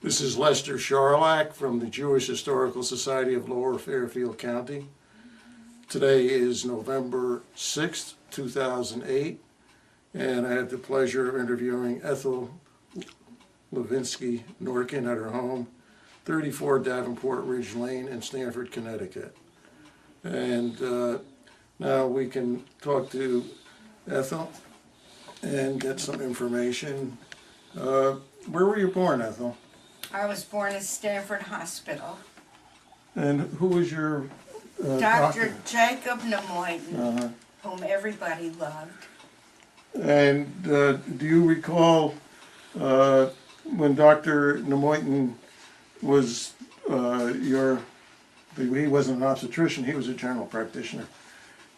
This is Lester Sharlach from the Jewish Historical Society of Lower Fairfield County. Today is November 6th, 2008, and I had the pleasure of interviewing Ethel Lavinsky Norkin at her home, 34 Davenport Ridge Lane in Stamford, Connecticut. And now we can talk to Ethel and get some information. Where were you born, Ethel? I was born at Stamford Hospital. And who was your Dr. doctor? Jacob Nemoitin, whom everybody loved. And do you recall when Dr. Nemoitin was he wasn't an obstetrician, he was a general practitioner.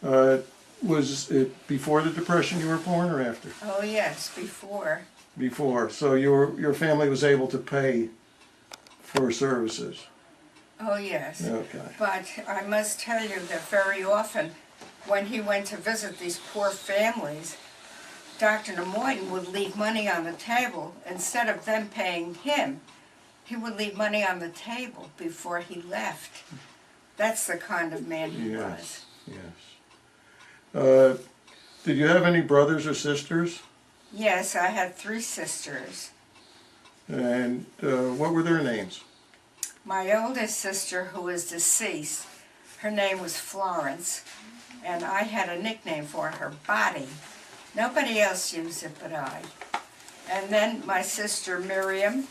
Was it before the Depression you were born or after? Oh yes, before. Before. So your family was able to pay for services? Oh yes. Okay. But I must tell you that very often when he went to visit these poor families, Dr. Nemoitin would leave money on the table. Instead of them paying him, he would leave money on the table before he left. That's the kind of man he was. Yes. Did you have any brothers or sisters? Yes, I had 3 sisters. And what were their names? My oldest sister, who is deceased, her name was Florence, and I had a nickname for her, Body. Nobody else used it but I. And then my sister Miriam,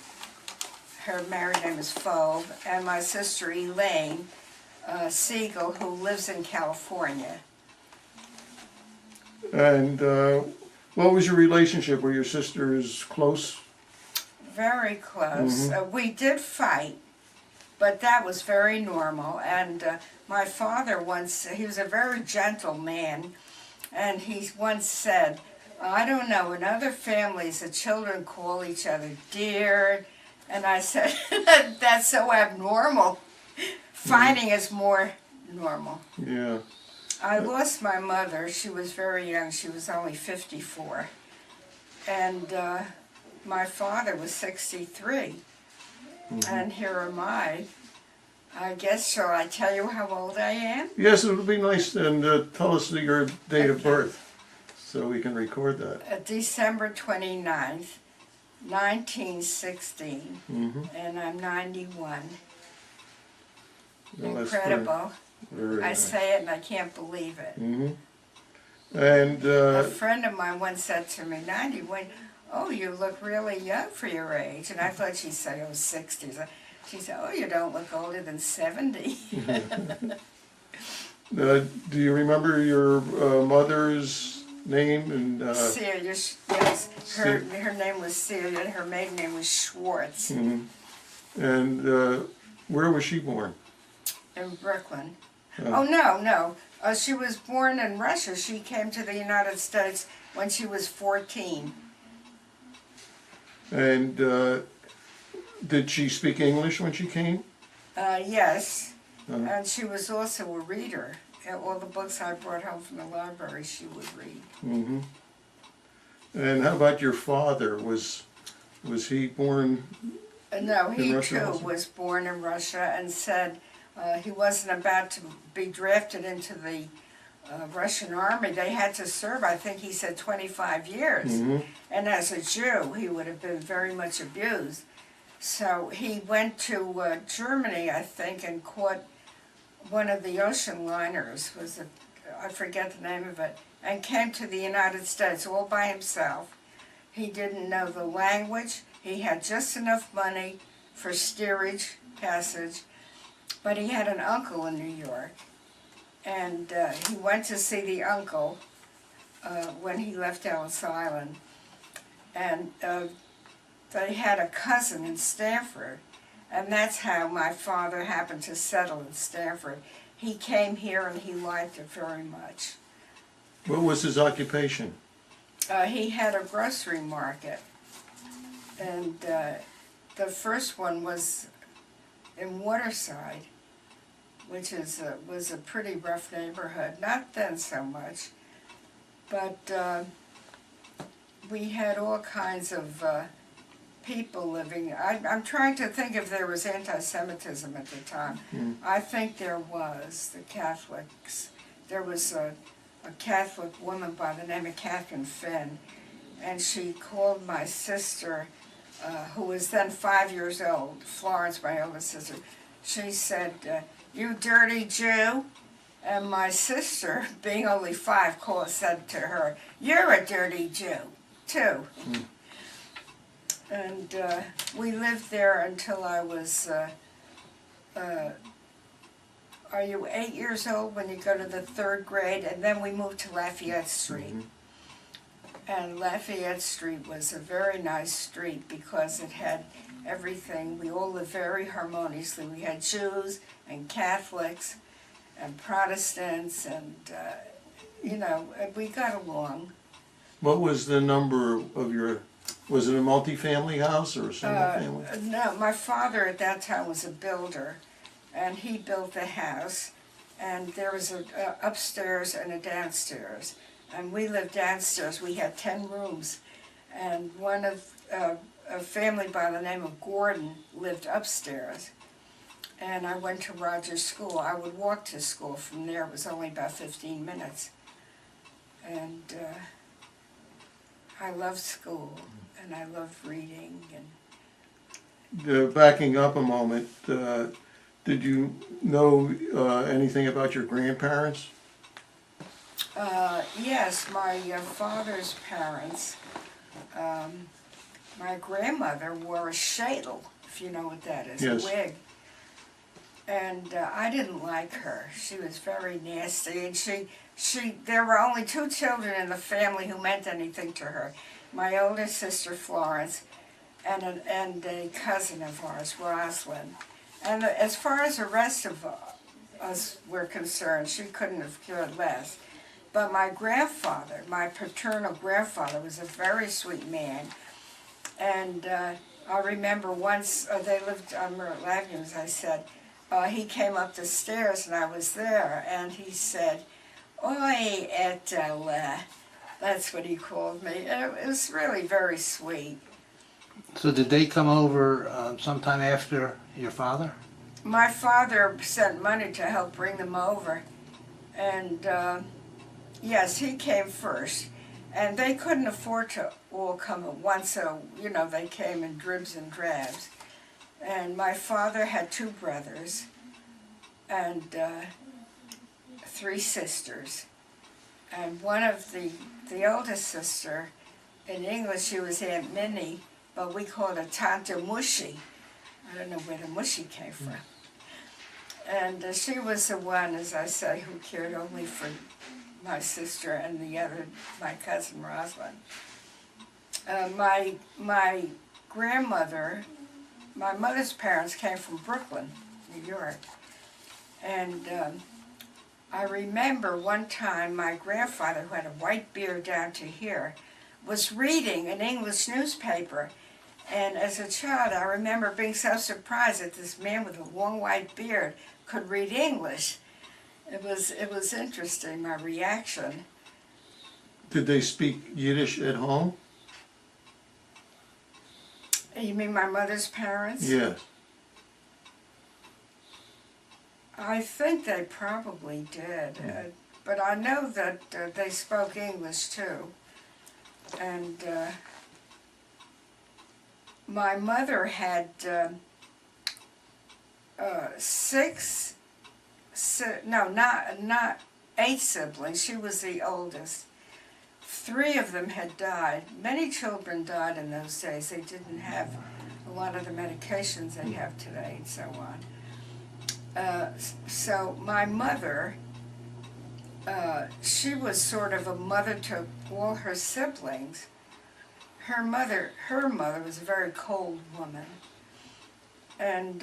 her married name is Fove, and my sister Elaine Siegel, who lives in California. And what was your relationship? Were your sisters close? Very close. We did fight, but that was very normal. And my father once, he was a very gentle man, and he once said, I don't know, in other families the children call each other dear, and I said, that's so abnormal. Fighting is more normal. Yeah. I lost my mother. She was very young. She was only 54. And my father was 63. And here am I. I guess, shall I tell you how old I am? Yes, it would be nice, and tell us your date of birth so we can record that. December 29th, 1916. And I'm 91. Well, that's Incredible. very I nice. say it and I can't believe it. And A friend of mine once said to me, 91, oh, you look really young for your age. And I thought she'd say I was 60. She said, oh, you don't look older than 70. do you remember your mother's name? And Celia, yes. Her name was Celia and her maiden name was Schwartz. And where was she born? In Brooklyn. Oh, no. She was born in Russia. She came to the United States when she was 14. And did she speak English when she came? Yes. And she was also a reader. All the books I brought home from the library, she would read. And how about your father? Was he born No, he in Russia too also? was born in Russia and said he wasn't about to be drafted into the Russian army. They had to serve, I think he said, 25 years. And as a Jew, he would have been very much abused. So he went to Germany, I think, and caught one of the ocean liners, I forget the name of it, and came to the United States all by himself. He didn't know the language. He had just enough money for steerage, passage, but he had an uncle in New York. And he went to see the uncle when he left Ellis Island. And they had a cousin in Stamford. And that's how my father happened to settle in Stamford. He came here and he liked it very much. What was his occupation? He had a grocery market. And the first one was in Waterside, which was a pretty rough neighborhood. Not then so much, but we had all kinds of people living. I'm trying to think if there was anti-Semitism at the time. I think there was, the Catholics. There was a Catholic woman by the name of Catherine Finn, and she called my sister, who was then 5 years old, Florence, my oldest sister. She said, "You dirty Jew." And my sister, being only 5, said to her, "You're a dirty Jew, too." And we lived there until I was, are you 8 years old when you go to the 3rd grade? And then we moved to Lafayette Street. And Lafayette Street was a very nice street because it had everything. We all lived very harmoniously. We had Jews and Catholics and Protestants, and you know, we got along. What was the number of your, was it a multi-family house or a single family? No, my father at that time was a builder, and he built the house, and there was a upstairs and a downstairs, and we lived downstairs. We had 10 rooms, and one of a family by the name of Gordon lived upstairs. And I went to Rogers School. I would walk to school from there. It was only about 15 minutes. And I loved school, and I loved reading. And Backing up a moment, did you know anything about your grandparents? yes, my father's parents, my grandmother wore a shadel, if you know what that is, Yes. a wig. And I didn't like her. She was very nasty, and there were only 2 children in the family who meant anything to her. My older sister, Florence, and a cousin of ours, Rosalind. And as far as the rest of us were concerned, she couldn't have cared less. But my grandfather, my paternal grandfather, was a very sweet man. And I remember once, they lived on Merritt Avenue, as I said. He came up the stairs and I was there, and he said, "Oi, Ethel," that's what he called me. And it was really very sweet. So did they come over sometime after your father? My father sent money to help bring them over, and yes, he came first. And they couldn't afford to all come at once, so, you know, they came in dribs and drabs. And my father had 2 brothers and 3 sisters. And one of the oldest sister, in English she was Aunt Minnie, but we called her Tante Mushy. I don't know where the mushy came from. And she was the one, as I say, who cared only for my sister and the other, my cousin Rosalind. My grandmother, my mother's parents came from Brooklyn, New York. And I remember one time my grandfather, who had a white beard down to here, was reading an English newspaper. And as a child, I remember being so surprised that this man with a long white beard could read English. It was interesting, my reaction. Did they speak Yiddish at home? You mean my mother's parents? Yes. I think they probably did, but I know that they spoke English too. And my mother had 8 siblings. She was the oldest. 3 of them had died. Many children died in those days. They didn't have a lot of the medications they have today and so on. So my mother, she was sort of a mother to all her siblings. Her mother was a very cold woman. And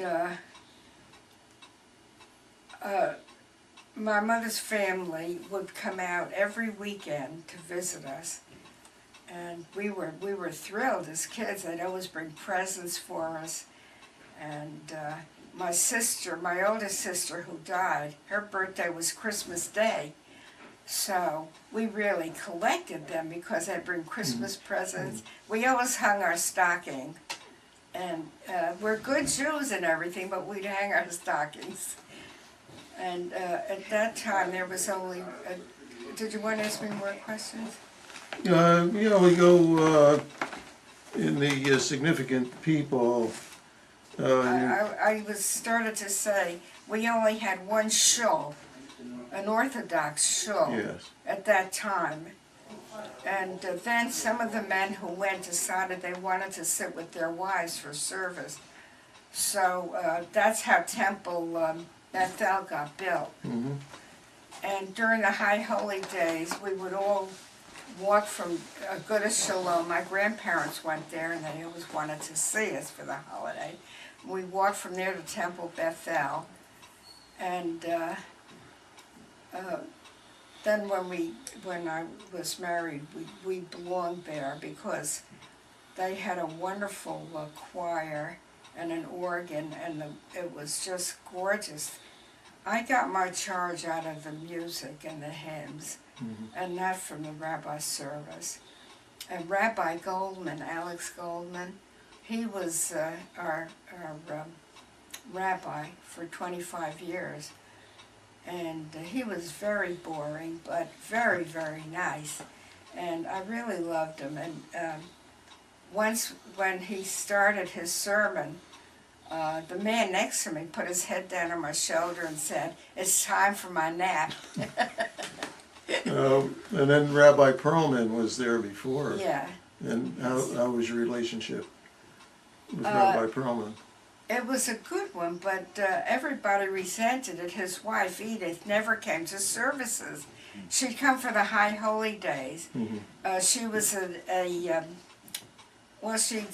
my mother's family would come out every weekend to visit us. And we were thrilled as kids. They'd always bring presents for us. And my sister, my oldest sister who died, her birthday was Christmas Day. So we really collected them because they'd bring Christmas presents. We always hung our stocking And we're good Jews and everything, but we'd hang our stockings. And at that time, there was only, did you want to ask me more questions? You know, we go in the significant people. I was started to say, we only had one shul, an Orthodox shul, Yes. at that time. And then some of the men who went decided they wanted to sit with their wives for service. So that's how Temple Ethel got built. Mm-hmm. And during the High Holy Days, we would all walk from Good Shalom. My grandparents went there, and they always wanted to see us for the holiday. We walked from there to Temple Bethel, and then when I was married, we belonged there because they had a wonderful choir and an organ, and it was just gorgeous. I got my charge out of the music and the hymns, and not from the rabbi's service. And Rabbi Goldman, Alex Goldman, he was our rabbi for 25 years. And he was very boring, but very, very nice. And I really loved him. And once when he started his sermon, the man next to me put his head down on my shoulder and said, "It's time for my nap." And then Rabbi Perlman was there before. Yeah. And how was your relationship with Rabbi Perlman? It was a good one, but everybody resented it. His wife, Edith, never came to services. She'd come for the High Holy Days. She was well, she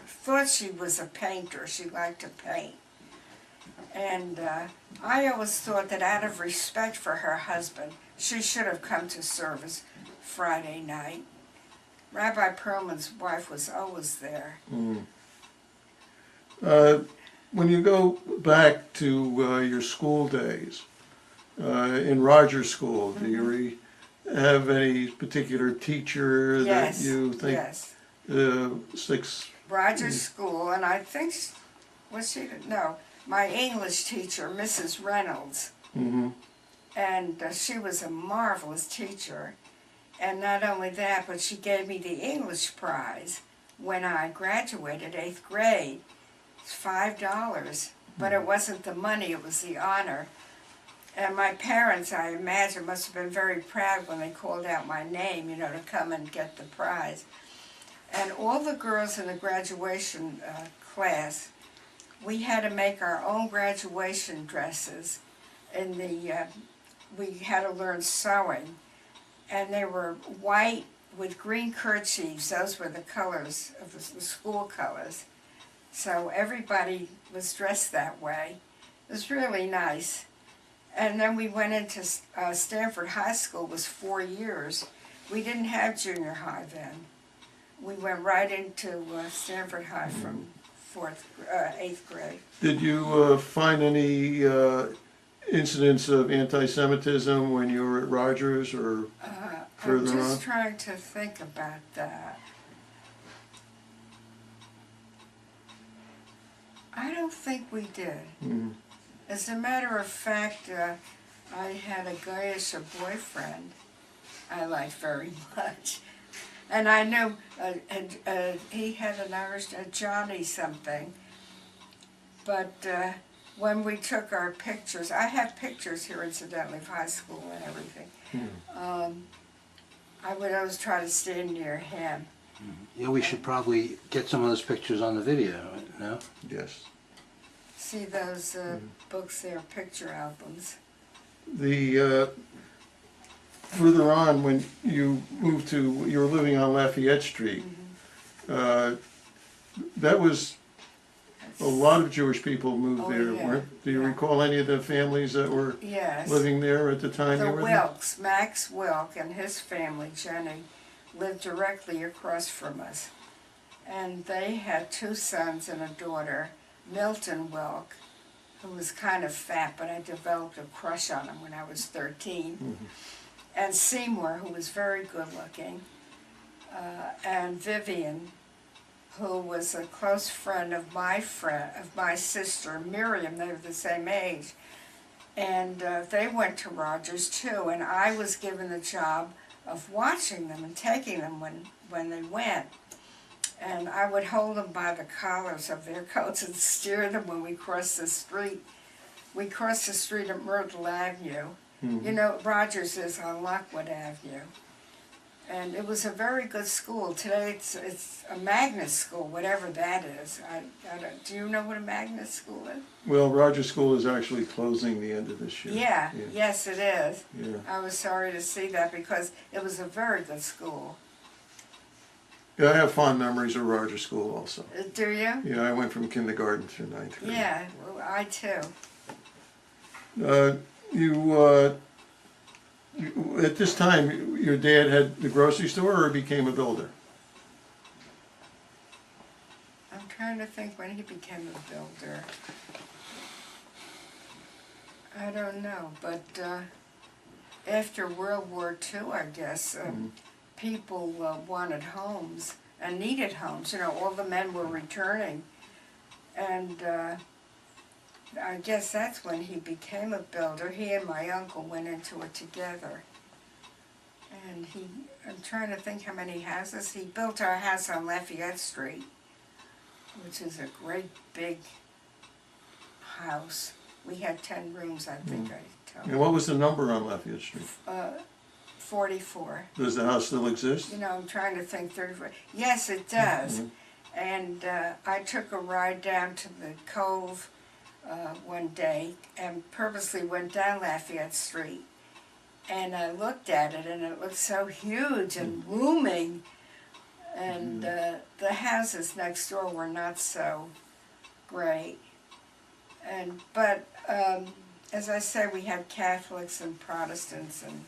thought she was a painter. She liked to paint. And I always thought that out of respect for her husband, she should have come to service Friday night. Rabbi Perlman's wife was always there. When you go back to your school days, in Rogers School, do you have any particular teacher that you think sticks? Rogers School, and I think, was she, no, my English teacher, Mrs. Reynolds. And she was a marvelous teacher. And not only that, but she gave me the English prize when I graduated 8th grade. It's $5, but it wasn't the money, it was the honor. And my parents, I imagine, must have been very proud when they called out my name, you know, to come and get the prize. And all the girls in the graduation class, we had to make our own graduation dresses. And we had to learn sewing. And they were white with green kerchiefs. Those were the colors of the school colors. So everybody was dressed that way. It was really nice. And then we went into Stanford High School. It was 4 years. We didn't have junior high then. We went right into Stanford High from 8th grade. Did you find any incidents of anti-Semitism when you were at Rogers or further on? I'm just trying to think about that. I don't think we did. As a matter of fact, I had a Goyish boyfriend I liked very much. And I knew he had an Irish, Johnny something. But when we took our pictures, I have pictures here incidentally of high school and everything. I would always try to stand near him. Yeah, we should probably get some of those pictures on the video, no? Yes. See those books there, picture albums. The further on, when you moved to, you were living on Lafayette Street. That was a lot of Jewish people moved there. Yeah. Do you recall any of the families that were Yes. living there at the time? The you were there? Wilkes, Max Wilk and his family, Jenny, lived directly across from us. And they had 2 sons and a daughter, Milton Wilk, who was kind of fat, but I developed a crush on him when I was 13. And Seymour, who was very good looking, and Vivian, who was a close friend, of my sister, Miriam. They were the same age. And they went to Rogers too, and I was given the job of watching them and taking them when they went. And I would hold them by the collars of their coats and steer them when we crossed the street. We crossed the street at Myrtle Avenue. Mhm. You know, Rogers is on Lockwood Avenue. And it was a very good school. Today it's a magnet school, whatever that is. Do you know what a magnet school is? Well, Rogers School is actually closing the end of this year. Yeah, yes it is. Yeah. I was sorry to see that because it was a very good school. Yeah, I have fond memories of Rogers School also. Do you? Yeah, I went from kindergarten through ninth grade. Yeah, well, I too. At this time, your dad had the grocery store or became a builder? I'm trying to think when he became a builder. I don't know, but after World War II, I guess, people wanted homes and needed homes. You know, all the men were returning. And I guess that's when he became a builder. He and my uncle went into it together. And I'm trying to think how many houses. He built our house on Lafayette Street, which is a great big house. We had 10 rooms, I think I told And you. what was the number on Lafayette Street? 44. Does the house still exist? You know, I'm trying to think 34. Yes, it does. And I took a ride down to the Cove one day and purposely went down Lafayette Street. And I looked at it, and it looked so huge and looming. And the houses next door were not so great. But as I said, we had Catholics and Protestants, and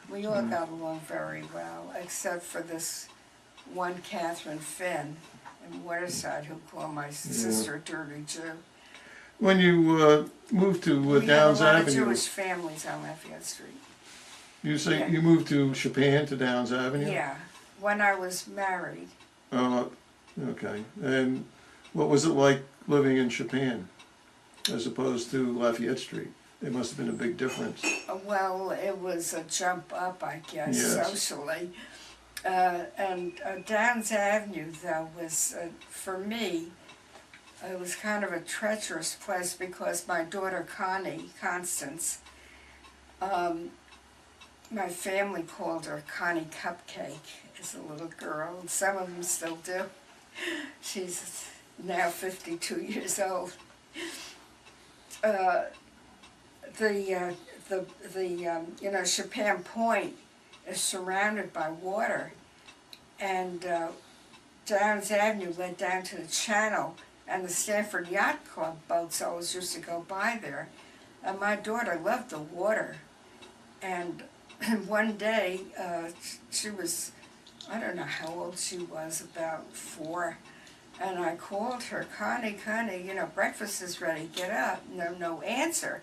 we all got along very well, except for this one Catherine Finn in Waterside who called my sister a dirty Jew. When you moved to We Downs had a lot of Avenue, Jewish families on Lafayette Street. you say Yeah. you moved to Chopin to Downs Avenue? Yeah, when I was married. Okay. And what was it like living in Chopin as opposed to Lafayette Street? It must have been a big difference. Well, it was a jump up, I guess, Yes. socially. And Downs Avenue, though, was, for me, it was kind of a treacherous place because my daughter Constance, my family called her Connie Cupcake as a little girl, and some of them still do. She's now 52 years old. You know, Chopin Point is surrounded by water, and Downs Avenue led down to the channel, and the Stanford Yacht Club boats always used to go by there. And my daughter loved the water, and one day she was, I don't know how old she was, about 4, and I called her, Connie, you know, breakfast is ready, get up. No answer.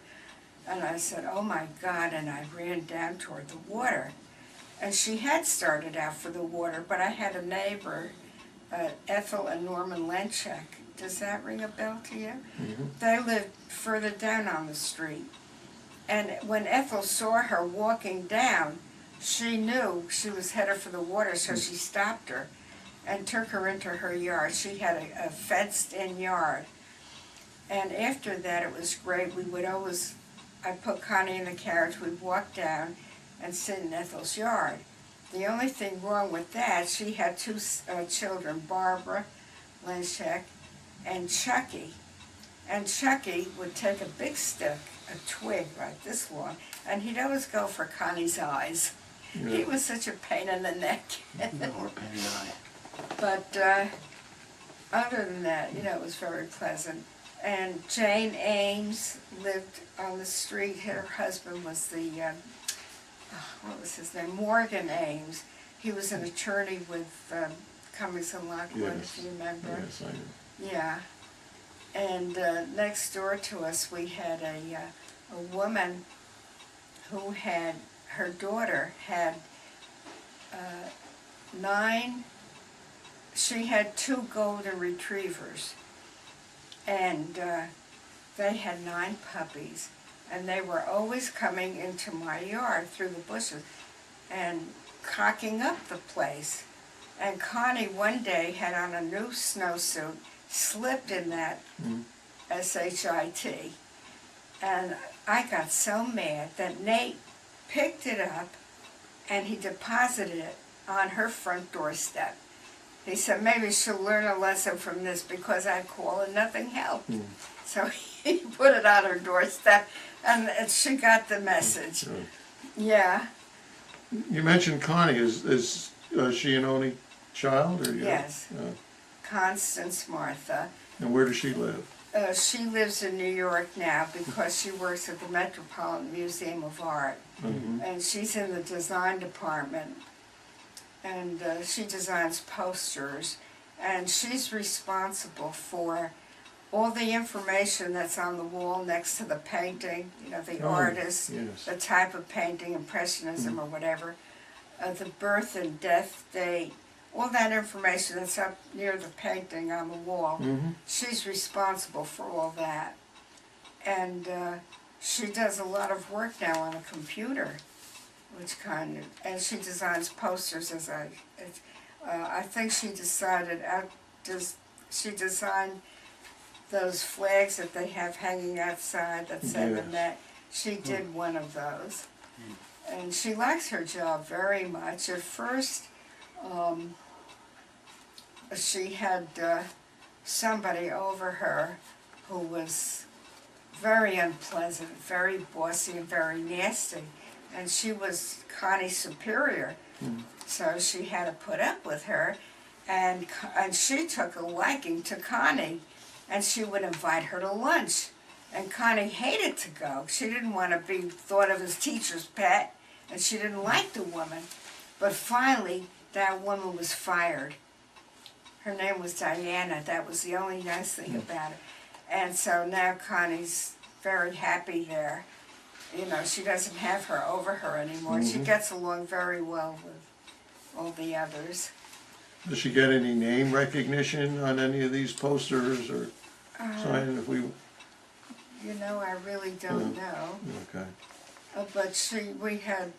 And I said, oh my God, and I ran down toward the water. And she had started out for the water, but I had a neighbor, Ethel and Norman Lenchek. Does that ring a bell to you? They lived further down on the street. And when Ethel saw her walking down, she knew she was headed for the water, so she stopped her and took her into her yard. She had a fenced-in yard. And after that, it was great. We would always, I'd put Connie in the carriage, we'd walk down and sit in Ethel's yard. The only thing wrong with that, she had 2 children, Barbara Lenchek and Chucky. And Chucky would take a big stick, a twig like this long, and he'd always go for Connie's eyes. Yeah. He was such a pain in the neck. Or penny eye. But other than that, you know, it was very pleasant. And Jane Ames lived on the street. Her husband was the, what was his name? Morgan Ames. He was an attorney with Cummings and Lockwood, if you remember. Yes, I do. Yeah. And next door to us, we had a woman who had, her daughter had 9 she had 2 golden retrievers, and they had 9 puppies, and they were always coming into my yard through the bushes and cocking up the place. And Connie one day had on a new snowsuit, slipped in that SHIT, and I got so mad that Nate picked it up and he deposited it on her front doorstep. He said maybe she'll learn a lesson from this, because I'd call and nothing helped. So he put it on her doorstep, and she got the message. Yeah. You mentioned Connie. Is she an only child? Or Yes. Constance Martha. And where does she live? She lives in New York now because she works at the Metropolitan Museum of Art. And she's in the design department. And she designs posters. And she's responsible for all the information that's on the wall next to the painting, you know, the artist, yes. the type of painting, Impressionism or whatever, the birth and death date, all that information that's up near the painting on the wall. She's responsible for all that. And she does a lot of work now on a computer, which and she designs posters as I think she decided, she designed those flags that they have hanging outside that say the Met. She did one of those. And she likes her job very much. At first, she had somebody over her who was very unpleasant, very bossy and very nasty. And she was Connie's superior. So she had to put up with her. And she took a liking to Connie. And she would invite her to lunch. And Connie hated to go. She didn't want to be thought of as teacher's pet, and she didn't like the woman. But finally, that woman was fired. Her name was Diana. That was the only nice thing about it. And so now Connie's very happy there. You know, she doesn't have her over her anymore. She gets along very well with all the others. Does she get any name recognition on any of these posters or signs? If we, you know, I really don't know. Okay. But we had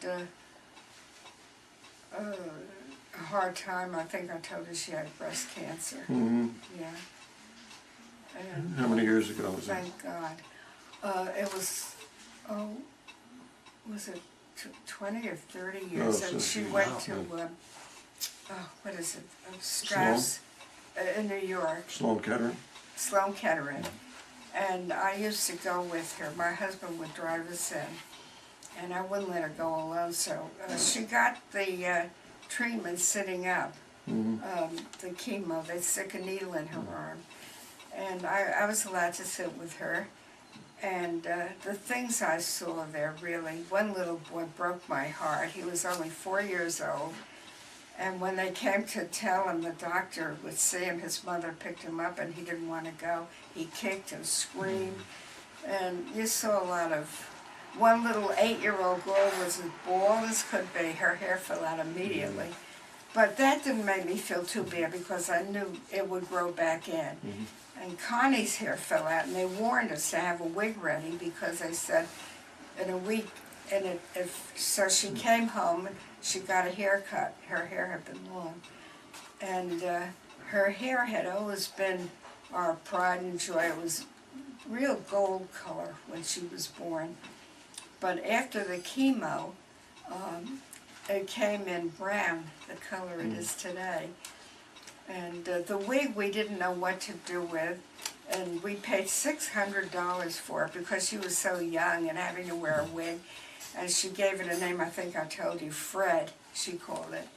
a hard time. I think I told her she had breast cancer. Yeah. And How many years ago was that? thank God. It was, was it 20 or 30 years? Oh, And so she she- went wow. to, what is it, Strauss in New York, Sloan Kettering? Sloan Kettering. And I used to go with her. My husband would drive us in, and I wouldn't let her go alone. So she got the treatment sitting up, the chemo. They stick a needle in her arm. And I was allowed to sit with her. And the things I saw there, really, one little boy broke my heart. He was only 4 years old. And when they came to tell him, the doctor would see him, his mother picked him up and he didn't want to go. He kicked and screamed. And you saw a lot of, one little 8-year-old girl was as bald as could be. Her hair fell out immediately. But that didn't make me feel too bad because I knew it would grow back in. And Connie's hair fell out, and they warned us to have a wig ready because they said in a week, and so she came home and she got a haircut. Her hair had been long. And her hair had always been our pride and joy. It was real gold color when she was born. But after the chemo, it came in brown, the color it is today. And the wig we didn't know what to do with, and we paid $600 for it because she was so young and having to wear a wig. And she gave it a name, I think I told you, Fred, she called it.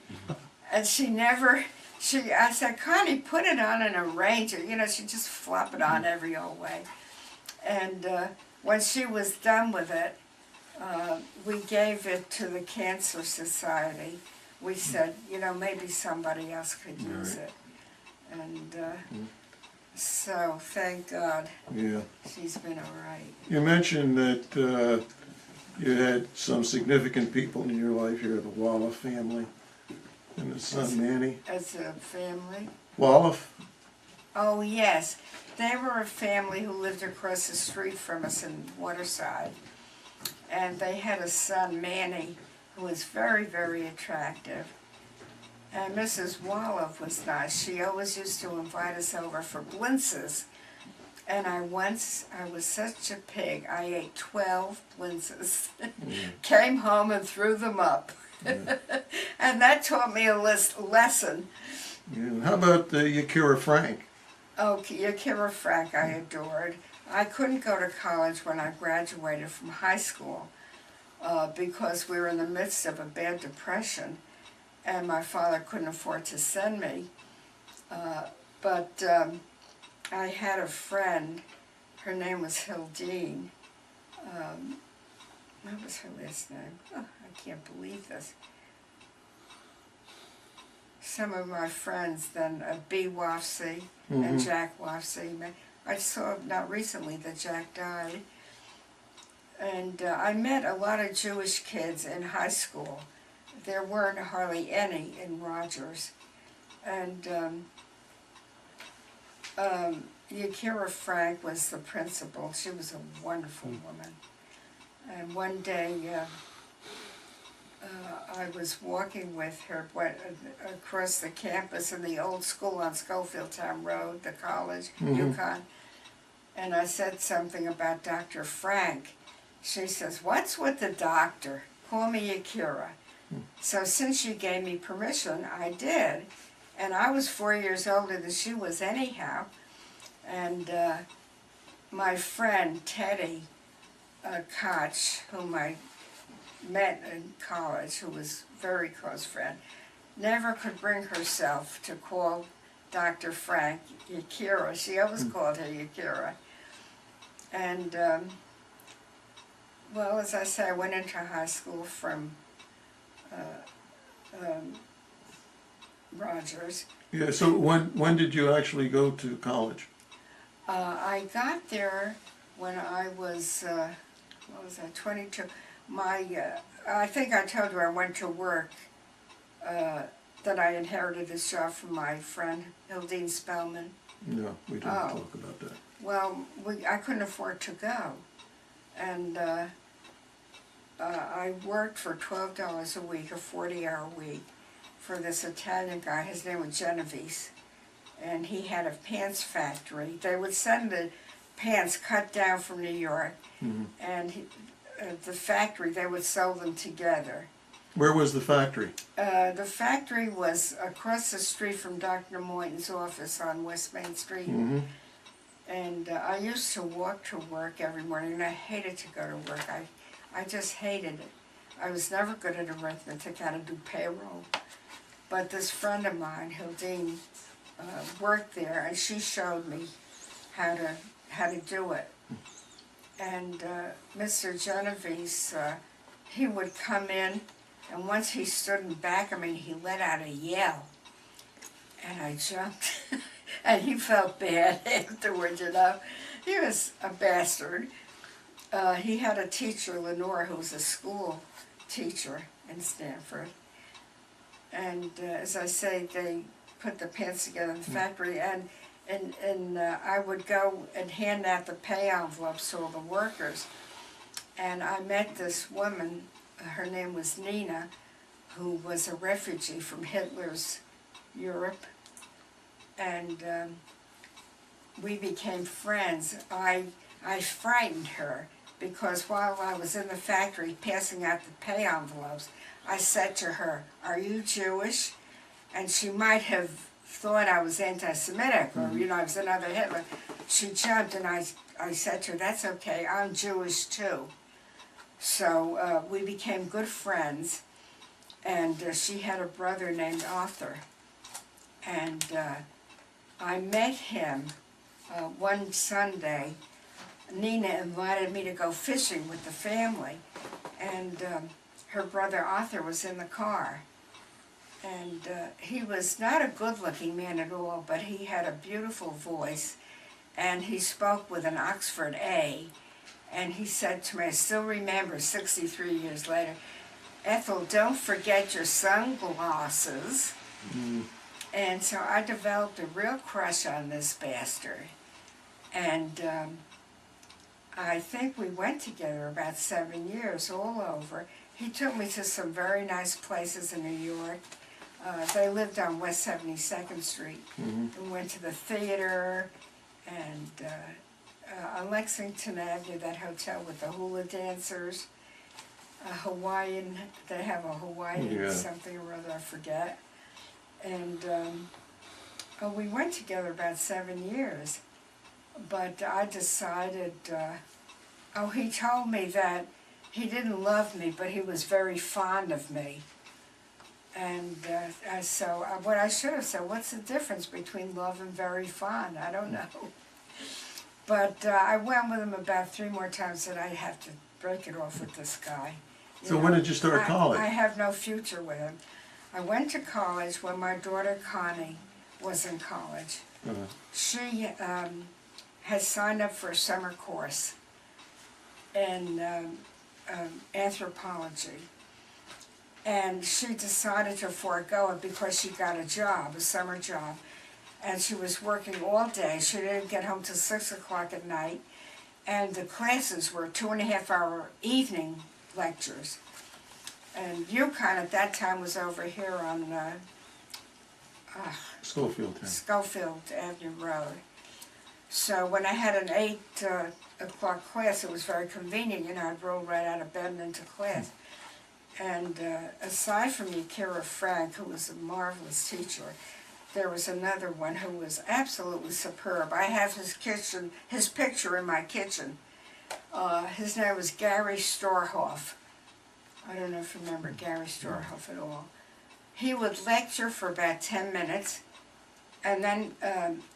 And she never, I said, Connie, put it on and arrange it. You know, she just flop it on every old way. And when she was done with it, we gave it to the Cancer Society. We said, you know, maybe somebody else could use it. And so, thank God, she's been all right. You mentioned that you had some significant people in your life here, the Walla family, and the son Manny. As a family, Wolof? Oh, yes. They were a family who lived across the street from us in Waterside. And they had a son, Manny, who was very, very attractive. And Mrs. Wolof was nice. She always used to invite us over for blintzes. And I was such a pig. I ate 12 blintzes. Came home and threw them up. And that taught me a lesson. Yeah. How about Yakira Frank? Oh, Yakira Frank I adored. I couldn't go to college when I graduated from high school because we were in the midst of a bad depression and my father couldn't afford to send me. But I had a friend, her name was Hildine. What was her last name? Oh, I can't believe this. Some of my friends, then B. Wofsy and Jack Wofsy. I saw not recently that Jack died. And I met a lot of Jewish kids in high school. There weren't hardly any in Rogers. And Yakira Frank was the principal. She was a wonderful woman. And one day I was walking with her across the campus in the old school on Schofieldtown Road, the college, UConn. And I said something about Dr. Frank. She says, "What's with the doctor? Call me Yakira." So since she gave me permission, I did. And I was 4 years older than she was anyhow. And my friend, Teddy Koch, whom I met in college, who was a very close friend, never could bring herself to call Dr. Frank Yakira. She always called her Yakira. And, well, as I say, I went into high school from Rogers. Yeah, so when did you actually go to college? I got there when I was, 22. I think I told you I went to work, that I inherited this job from my friend, Hildine Spellman. No, we didn't talk about that. Well, I couldn't afford to go. And I worked for $12 a week, a 40-hour week, for this Italian guy. His name was Genovese. And he had a pants factory. They would send the pants cut down from New York, and the factory, they would sew them together. Where was the factory? The factory was across the street from Dr. Moyton's office on West Main Street. And I used to walk to work every morning, and I hated to go to work. I just hated it. I was never good at arithmetic, how to do payroll. But this friend of mine, Hildine, worked there, and she showed me how to do it. And Mr. Genovese, he would come in, and once he stood in back of me, he let out a yell. And I jumped, and he felt bad afterwards, you know. He was a bastard. He had a teacher, Lenore, who was a school teacher in Stanford. And as I say, they put the pants together in the factory, and I would go and hand out the pay envelopes to all the workers. And I met this woman, her name was Nina, who was a refugee from Hitler's Europe. And we became friends. I frightened her because while I was in the factory passing out the pay envelopes, I said to her, "Are you Jewish?" And she might have thought I was anti-Semitic or, you know, I was another Hitler. She jumped, and I said to her, "That's okay, I'm Jewish too." So we became good friends, and she had a brother named Arthur. And I met him one Sunday. Nina invited me to go fishing with the family, and her brother Arthur was in the car. And he was not a good-looking man at all, but he had a beautiful voice, and he spoke with an Oxford A. And he said to me, I still remember 63 years later, "Ethel, don't forget your sunglasses." And so I developed a real crush on this bastard. And I think we went together about 7 years all over. He took me to some very nice places in New York. They lived on West 72nd Street. We went to the theater and on Lexington Avenue, that hotel with the hula dancers. Hawaiian, they have a Hawaiian something or other, I forget. And we went together about 7 years. But I decided, he told me that he didn't love me, but he was very fond of me. And so what I should have said, what's the difference between love and very fond? I don't know. But I went with him about 3 more times, and I'd have to break it off with this guy. So when did you start college? I have no future with him. I went to college when my daughter Connie was in college. She had signed up for a summer course in anthropology. And she decided to forego it because she got a job, a summer job. And she was working all day. She didn't get home till 6 o'clock at night. And the classes were 2.5-hour evening lectures. And UConn at that time was over here on Schofield Avenue Road. So when I had an 8 o'clock class, it was very convenient. You know, I'd roll right out of bed and into class. And aside from Yakira Frank, who was a marvelous teacher, there was another one who was absolutely superb. I have his picture in my kitchen. His name was Gary Storhoff. I don't know if you remember Gary Storhoff at all. He would lecture for about 10 minutes, and then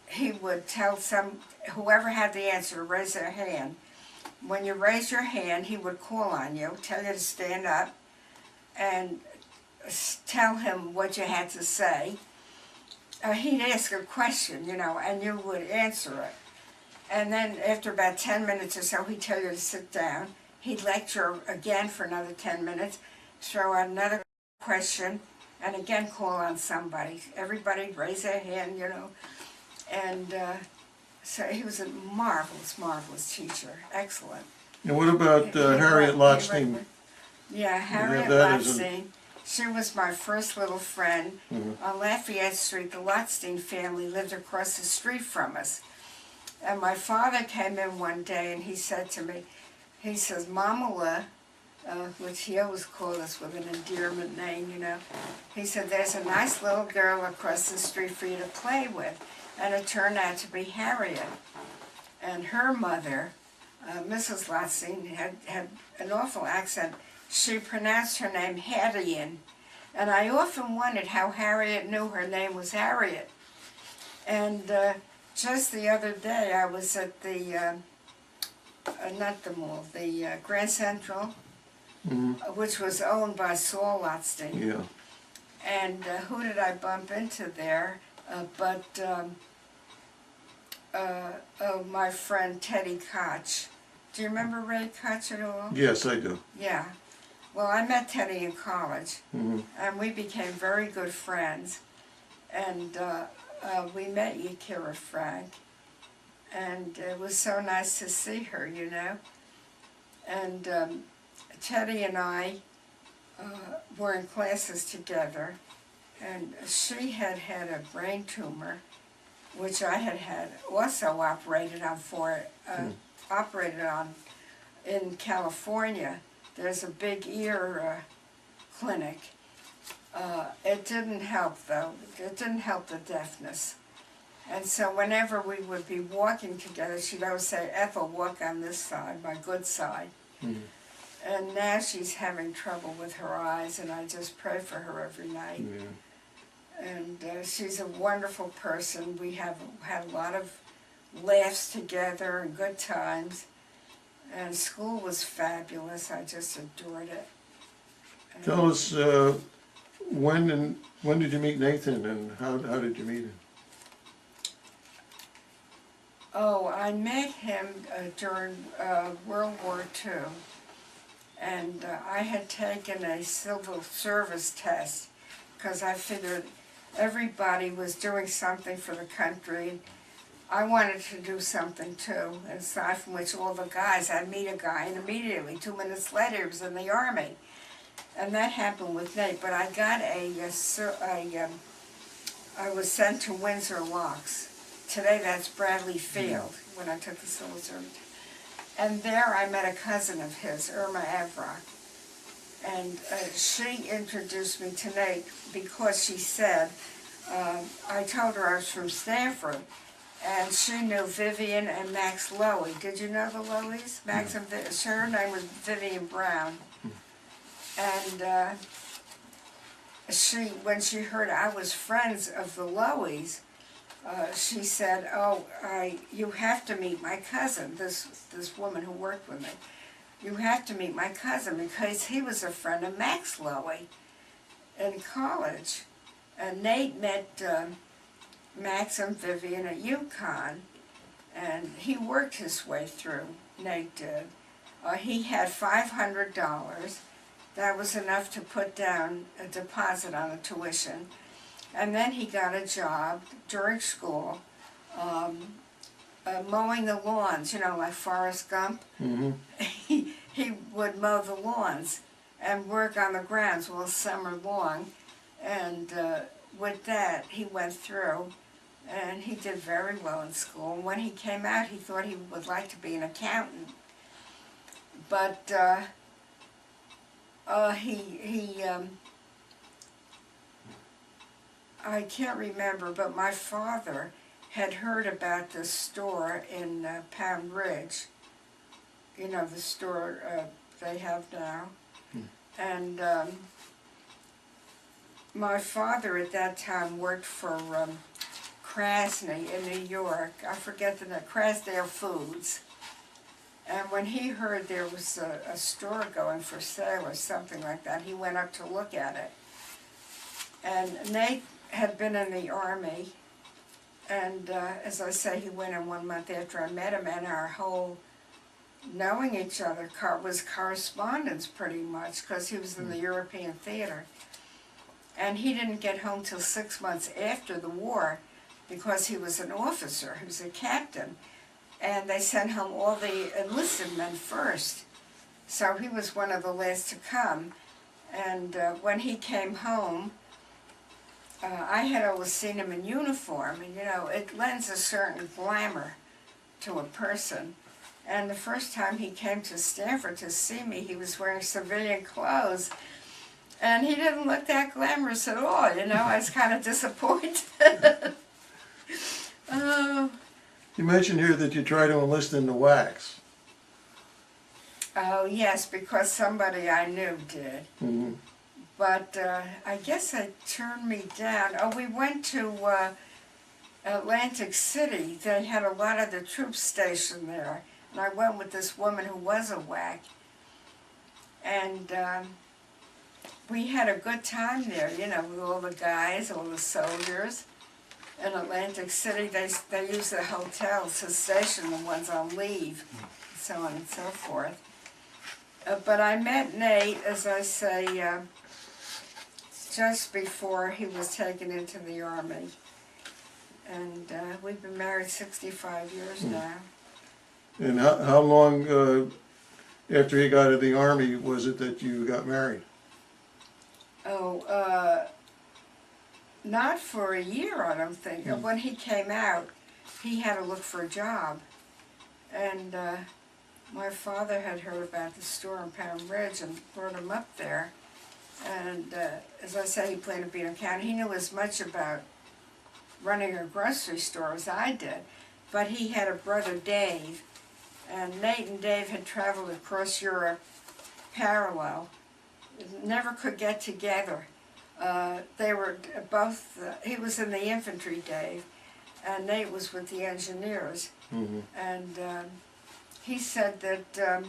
he would tell whoever had the answer to raise their hand. When you raise your hand, he would call on you, tell you to stand up, and tell him what you had to say. He'd ask a question, you know, and you would answer it. And then after about 10 minutes or so, he'd tell you to sit down. He'd lecture again for another 10 minutes, throw out another question, and again call on somebody. Everybody raise their hand, you know. And so he was a marvelous, marvelous teacher. Excellent. And what about Harriet Lotstein? Yeah, Harriet Lotstein. She was my first little friend. On Lafayette Street, the Lotstein family lived across the street from us. And my father came in one day and he said to me, he says, Mama, which he always called us with an endearment name, you know. He said, there's a nice little girl across the street for you to play with. And it turned out to be Harriet. And her mother, Mrs. Lotstein, had an awful accent. She pronounced her name Harriet. And I often wondered how Harriet knew her name was Harriet. And just the other day, I was at the, not the mall, the Grand Central, which was owned by Saul Lotstein. Yeah. And who did I bump into there my friend Teddy Koch. Do you remember Ray Koch at all? Yes, I do. Yeah. Well, I met Teddy in college, and we became very good friends. And we met Yakira Frank, and it was so nice to see her, you know. And Teddy and I were in classes together, and she had had a brain tumor, which I had also operated on in California. There's a big ear clinic. It didn't help, though. It didn't help the deafness. And so whenever we would be walking together, she'd always say, Ethel, walk on this side, my good side. And now she's having trouble with her eyes, and I just pray for her every night. And she's a wonderful person. We have had a lot of laughs together and good times. And school was fabulous. I just adored it. And Tell us, when did you meet Nathan, and how did you meet him? Oh, I met him during World War II. And I had taken a civil service test because I figured everybody was doing something for the country. I wanted to do something too, aside from which all the guys, I'd meet a guy and immediately 2 minutes later he was in the Army. And that happened with Nate, but I got I was sent to Windsor Locks. Today that's Bradley Field, when I took the civil service. And there I met a cousin of his, Irma Avrock. And she introduced me to Nate because she said, I told her I was from Stanford, and she knew Vivian and Max Lowy. Did you know the Lowys? Max and her name was Vivian Brown. And when she heard I was friends of the Lowys, she said, "Oh, you have to meet my cousin." This woman who worked with me. You have to meet my cousin because he was a friend of Max Lowy in college. And Nate met Max and Vivian at UConn, and he worked his way through, Nate did. He had $500. That was enough to put down a deposit on the tuition. And then he got a job during school, mowing the lawns, you know, like Forrest Gump. Mm-hmm. He would mow the lawns and work on the grounds all summer long. And with that, he went through, and he did very well in school. And when he came out, he thought he would like to be an accountant. But I can't remember, but my father had heard about this store in Pound Ridge. You know, the store they have now. And my father at that time worked for Krasny in New York. I forget the name, Krasdale Foods. And when he heard there was a store going for sale or something like that, he went up to look at it. And Nate had been in the Army, and as I say, he went in 1 month after I met him, and our whole knowing each other was correspondence pretty much, because he was in the European theater. And he didn't get home till 6 months after the war, because he was an officer, he was a captain. And they sent home all the enlisted men first. So he was one of the last to come. And when he came home, I had always seen him in uniform. And you know, it lends a certain glamour to a person. And the first time he came to Stanford to see me, he was wearing civilian clothes. And he didn't look that glamorous at all, you know. I was kind of disappointed. You mentioned here that you try to enlist in the WACs. Oh, yes, because somebody I knew did. Mm-hmm. But I guess they turned me down. Oh, we went to Atlantic City. They had a lot of the troops stationed there. And I went with this woman who was a WAC. And we had a good time there, you know, with all the guys, all the soldiers. In Atlantic City, they use the hotels to station the ones on leave, so on and so forth. But I met Nate, as I say, just before he was taken into the Army. And we've been married 65 years now. And how long after he got out of the Army was it that you got married? Oh, not for a year, I don't think. When he came out, he had to look for a job. And my father had heard about the store in Pound Ridge and brought him up there. And as I say, he planned to be an accountant. He knew as much about running a grocery store as I did. But he had a brother, Dave. And Nate and Dave had traveled across Europe parallel. Never could get together. They were both, he was in the infantry, Dave, and Nate was with the engineers. Mm-hmm. And he said that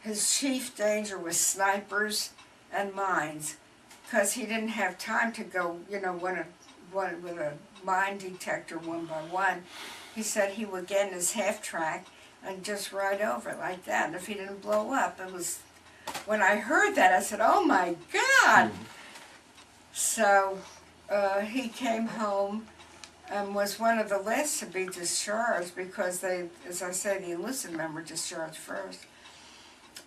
his chief danger was snipers and mines, because he didn't have time to go, you know, with a mine detector one by one. He said he would get in his half-track and just ride over it like that, and if he didn't blow up, it was, when I heard that, I said, oh my God! Mm-hmm. So he came home and was one of the last to be discharged because they, as I say, the enlisted men were discharged first.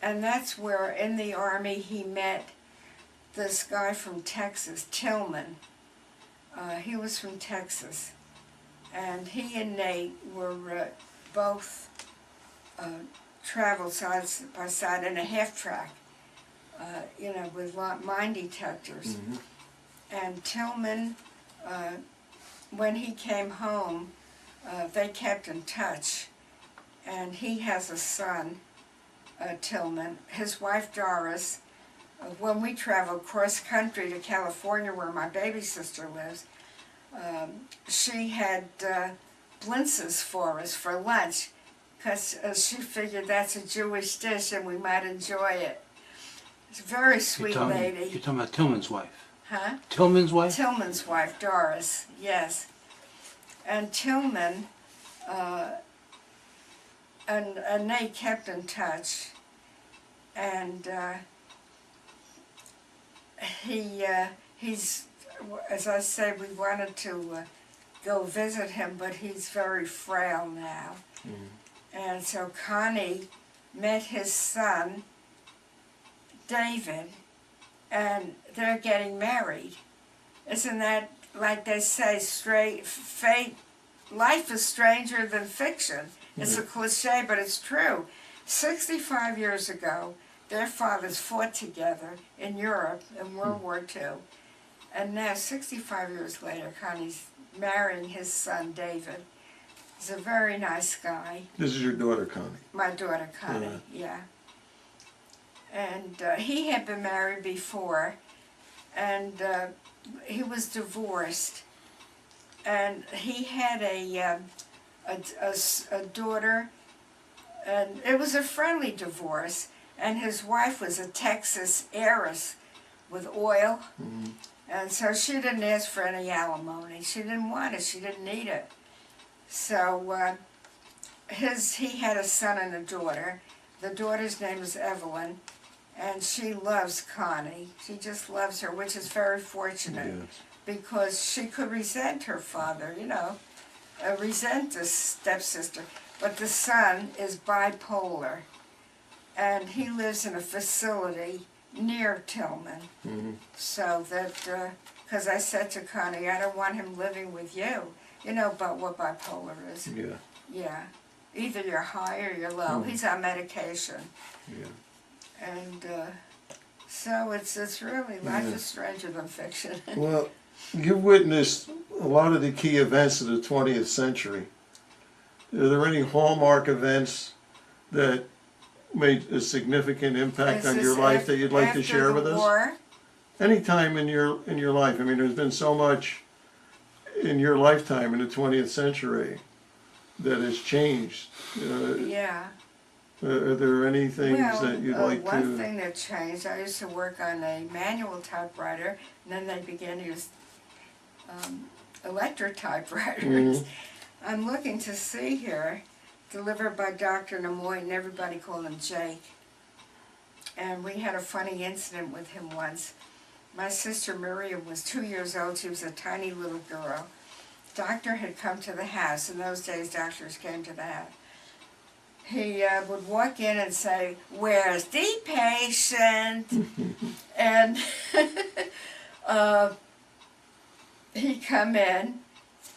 And that's where in the Army he met this guy from Texas, Tillman. He was from Texas. And he and Nate were both traveled side by side in a half-track, you know, with mine detectors. Mm-hmm. And Tillman, when he came home, they kept in touch. And he has a son, Tillman. His wife, Doris, when we traveled cross-country to California, where my baby sister lives, she had blintzes for us for lunch, because she figured that's a Jewish dish and we might enjoy it. It's a very sweet lady. You're talking about Tillman's wife? Huh? Tillman's wife? Tillman's wife, Doris, yes. And Tillman and they kept in touch. And he's, as I said, we wanted to go visit him, but he's very frail now. Mm. And so Connie met his son, David, and they're getting married. Isn't that, like they say, fate, life is stranger than fiction. It's a cliche, but it's true. 65 years ago, their fathers fought together in Europe in World War II. And now, 65 years later, Connie's marrying his son, David. He's a very nice guy. This is your daughter, Connie. My daughter, Connie, yeah. And he had been married before, and he was divorced. And he had a daughter, and it was a friendly divorce. And his wife was a Texas heiress with oil. Mm-hmm. And so she didn't ask for any alimony. She didn't want it. She didn't need it. So he had a son and a daughter. The daughter's name is Evelyn, and she loves Connie. She just loves her, which is very fortunate. Yes. Because she could resent her father, you know, resent the stepsister. But the son is bipolar, and he lives in a facility near Tillman. Mm-hmm. So that, because I said to Connie, I don't want him living with you. You know about what bipolar is. Yeah. Yeah. Either you're high or you're low. Mm-hmm. He's on medication. Yeah. And so it's really, life is stranger than fiction. Well, you've witnessed a lot of the key events of the 20th century. Are there any hallmark events that made a significant impact on your life that you'd like to share with us? War? Any time in your life. I mean, there's been so much in your lifetime in the 20th century that has changed. Yeah. Are there any things that you'd like to... One thing that changed, I used to work on a manual typewriter, and then they began to use electric typewriters. Mm-hmm. I'm looking to see here, delivered by Dr. Nemoyton, everybody called him Jake. And we had a funny incident with him once. My sister Miriam was 2 years old. She was a tiny little girl. Doctor had come to the house. In those days, doctors came to the house. He would walk in and say, "Where's the patient?" And he'd come in,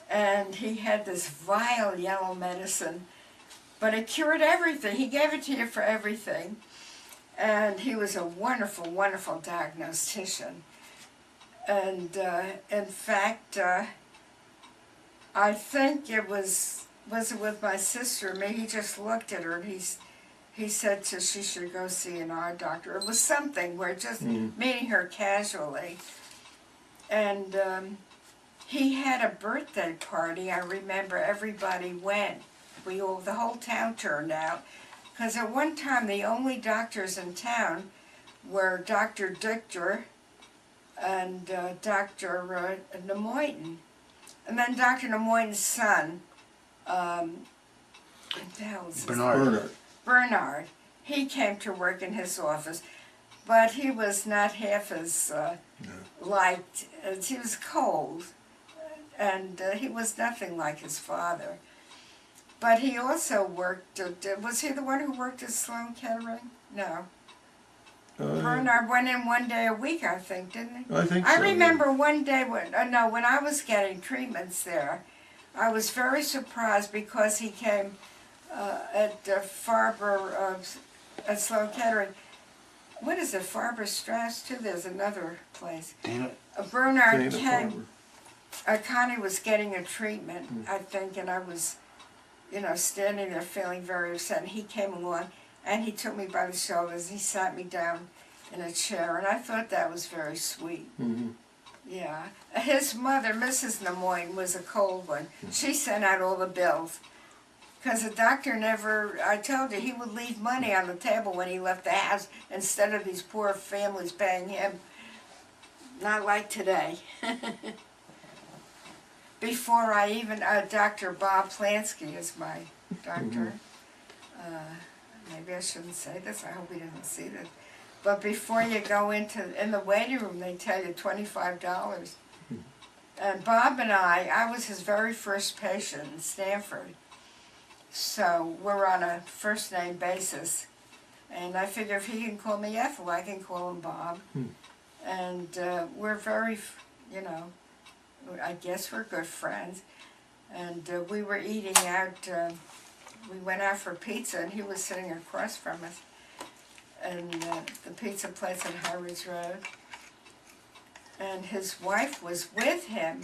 and he had this vile yellow medicine, but it cured everything. He gave it to you for everything. And he was a wonderful, wonderful diagnostician. And in fact, I think it was it with my sister or me? He just looked at her and he said she should go see an eye doctor. It was something where just meeting her casually. And he had a birthday party. I remember everybody went. The whole town turned out. Because at one time, the only doctors in town were Dr. Dichter and Dr. Nemoyton. And then Dr. Nemoyton's son, Bernard. Bernard, he came to work in his office. but he was not half as liked. He was cold, and he was nothing like his father. But he also worked, was he the one who worked at Sloan Kettering? No. Bernard went in one day a week, I think, didn't he? I think so. I remember one day, when I was getting treatments there, I was very surprised because he came at Farber, at Sloan Kettering. What is it, Farber Strass too? There's another place. Bernard came, Connie was getting a treatment, I think, and I was, standing there feeling very upset, and he came along, and he took me by the shoulders, he sat me down in a chair, and I thought that was very sweet. Yeah. His mother, Mrs. Nemoyne, was a cold one. She sent out all the bills. Because the doctor never, I told you, he would leave money on the table when he left the house instead of these poor families paying him. Not like today. Before I even, Dr. Bob Plansky is my doctor. Maybe I shouldn't say this, I hope he doesn't see this. But before you go in the waiting room, they tell you $25. And Bob and I was his very first patient in Stanford. So we're on a first name basis. And I figure if he can call me Ethel, I can call him Bob. And we're very, I guess we're good friends. And we were eating out, we went out for pizza, and he was sitting across from us. And the pizza place on Harrods Road. And his wife was with him.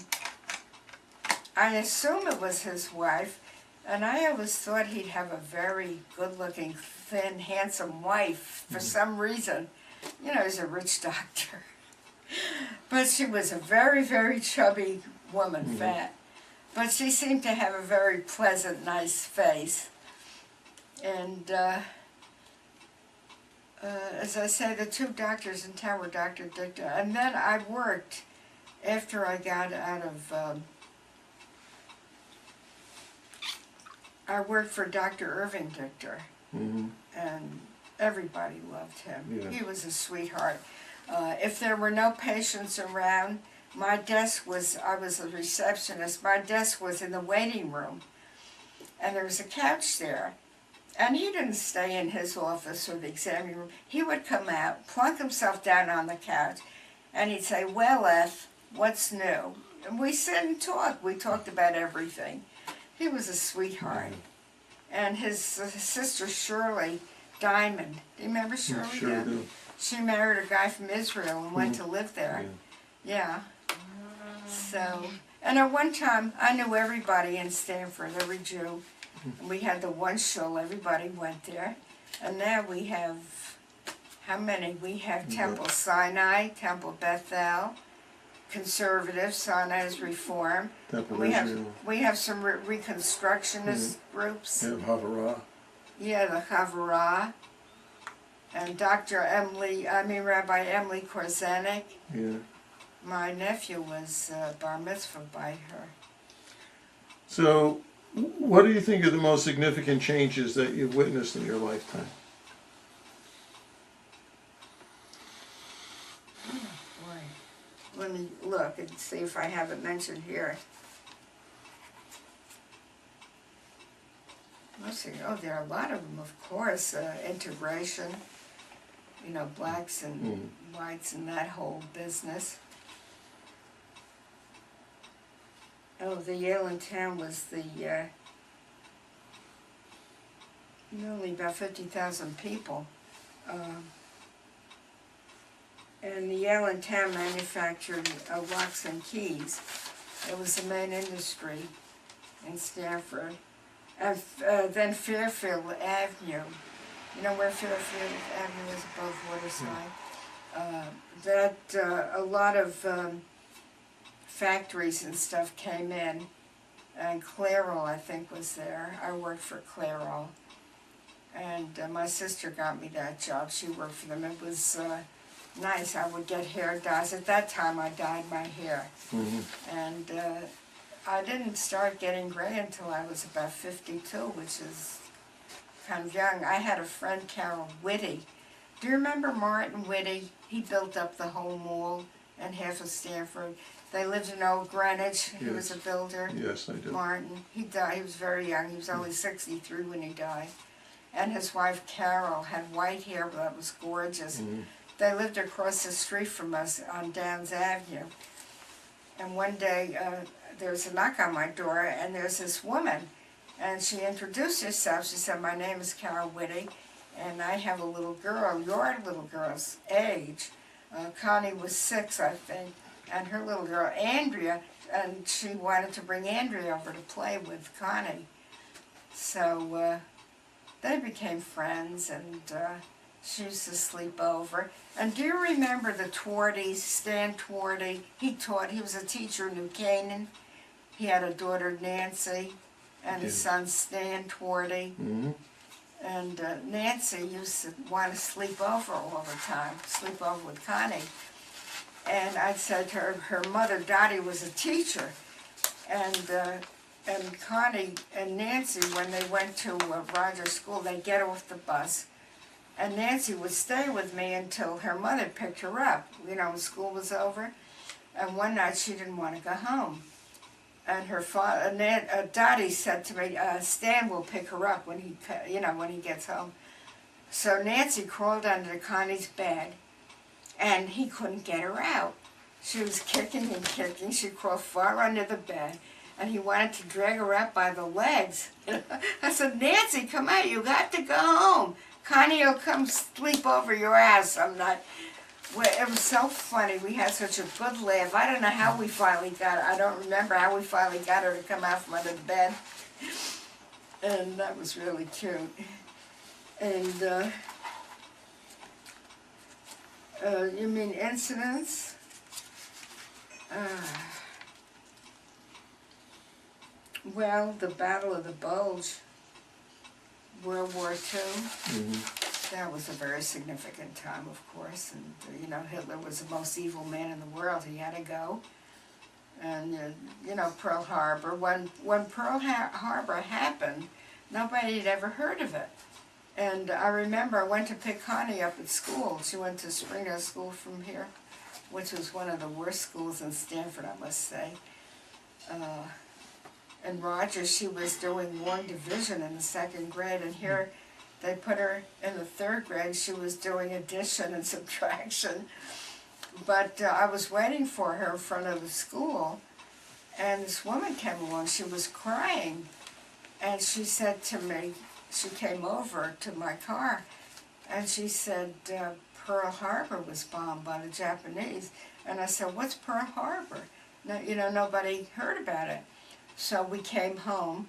I assume it was his wife. And I always thought he'd have a very good-looking, thin, handsome wife for some reason. He's a rich doctor. But she was a very, very chubby woman, fat. But she seemed to have a very pleasant, nice face. And as I say, the two doctors in town were Dr. Dichter. And then I worked, after I got out of, I worked for Dr. Irving Dichter. And everybody loved him. Yeah. He was a sweetheart. If there were no patients around, my desk was, I was a receptionist, my desk was in the waiting room. And there was a couch there. And he didn't stay in his office or the examining room. He would come out, plunk himself down on the couch, and he'd say, "Well, Eth, what's new?" And we sit and talk. We talked about everything. He was a sweetheart. And his sister Shirley Diamond, do you remember Shirley? Sure do. She married a guy from Israel and went to live there. Yeah. So, and at one time, I knew everybody in Stanford, every Jew. And we had the one shul, everybody went there. And now we have, how many? We have Temple Sinai, Temple Bethel, Conservative, Sinai's Reform. Temple We Israel. have some Reconstructionist groups. Have Havarah. Yeah, the Havarah. And Rabbi Emily Korzenik. Yeah. My nephew was bar mitzvah by her. So, what do you think are the most significant changes that you've witnessed in your lifetime? Oh, boy. Let me look and see if I have it mentioned here. Let's see. Oh, there are a lot of them, of course. Integration, blacks and whites and that whole business. Oh, the Yale in town was the, only about 50,000 people. And the Yale in town manufactured locks and keys. It was the main industry in Stanford. And then Fairfield Avenue. You know where Fairfield Avenue is above Waterside? A lot of factories and stuff came in, and Clairol, I think, was there. I worked for Clairol, and my sister got me that job. She worked for them. It was nice. I would get hair dyes. At that time, I dyed my hair, and I didn't start getting gray until I was about 52, which is kind of young. I had a friend, Carol Whitty, Do you remember Martin Whitty? He built up the whole mall and half of Stanford. They lived in Old Greenwich. He was a builder. Yes, I do. Martin. He died. He was very young. He was only 63 when he died. And his wife Carol had white hair that was gorgeous. They lived across the street from us on Downs Avenue. And one day there was a knock on my door, and there's this woman. And she introduced herself. She said, "My name is Carol Whitty, and I have a little girl, your little girl's age." Connie was 6, I think, and her little girl, Andrea, and she wanted to bring Andrea over to play with Connie. So they became friends, and she used to sleep over. And do you remember the Twardy, Stan Twardy? He was a teacher in New Canaan. He had a daughter, Nancy, and his son, Stan Twardy. And Nancy used to want to sleep over all the time, sleep over with Connie. And I said to her mother, Dottie, was a teacher. And Connie and Nancy, when they went to Rogers School, they'd get off the bus. And Nancy would stay with me until her mother picked her up, when school was over. And one night she didn't want to go home. And her father, Dottie said to me, Stan will pick her up when he gets home. So Nancy crawled under Connie's bed, and he couldn't get her out. She was kicking and kicking. She crawled far under the bed, and he wanted to drag her out by the legs. I said, Nancy, come out, you got to go home. Connie will come sleep over your ass. It was so funny. We had such a good laugh. I don't know how we finally got her. I don't remember how we finally got her to come out from under the bed. And that was really cute. And, you mean incidents? Well, the Battle of the Bulge, World War II. That was a very significant time, of course, and Hitler was the most evil man in the world. He had to go. And Pearl Harbor. When Pearl Harbor happened, nobody had ever heard of it. And I remember I went to pick Connie up at school. She went to Springdale School from here, which was one of the worst schools in Stanford, I must say. In Rogers, she was doing 1 division in the 2nd grade, and here they put her in the 3rd grade. She was doing addition and subtraction. But I was waiting for her in front of the school, and this woman came along. She was crying, and she said to me, she came over to my car, and she said, Pearl Harbor was bombed by the Japanese. And I said, what's Pearl Harbor? No, nobody heard about it. So we came home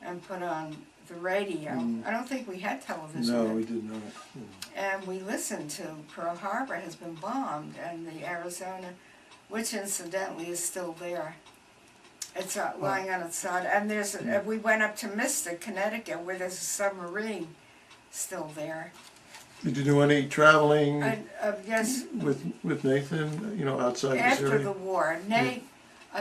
and put on the radio. I don't think we had television. No, we did not. And we listened to Pearl Harbor has been bombed, and the Arizona, which incidentally is still there. It's lying on its side. And we went up to Mystic, Connecticut, where there's a submarine still there. Did you do any traveling Yes. with Nathan, outside this After area? the war,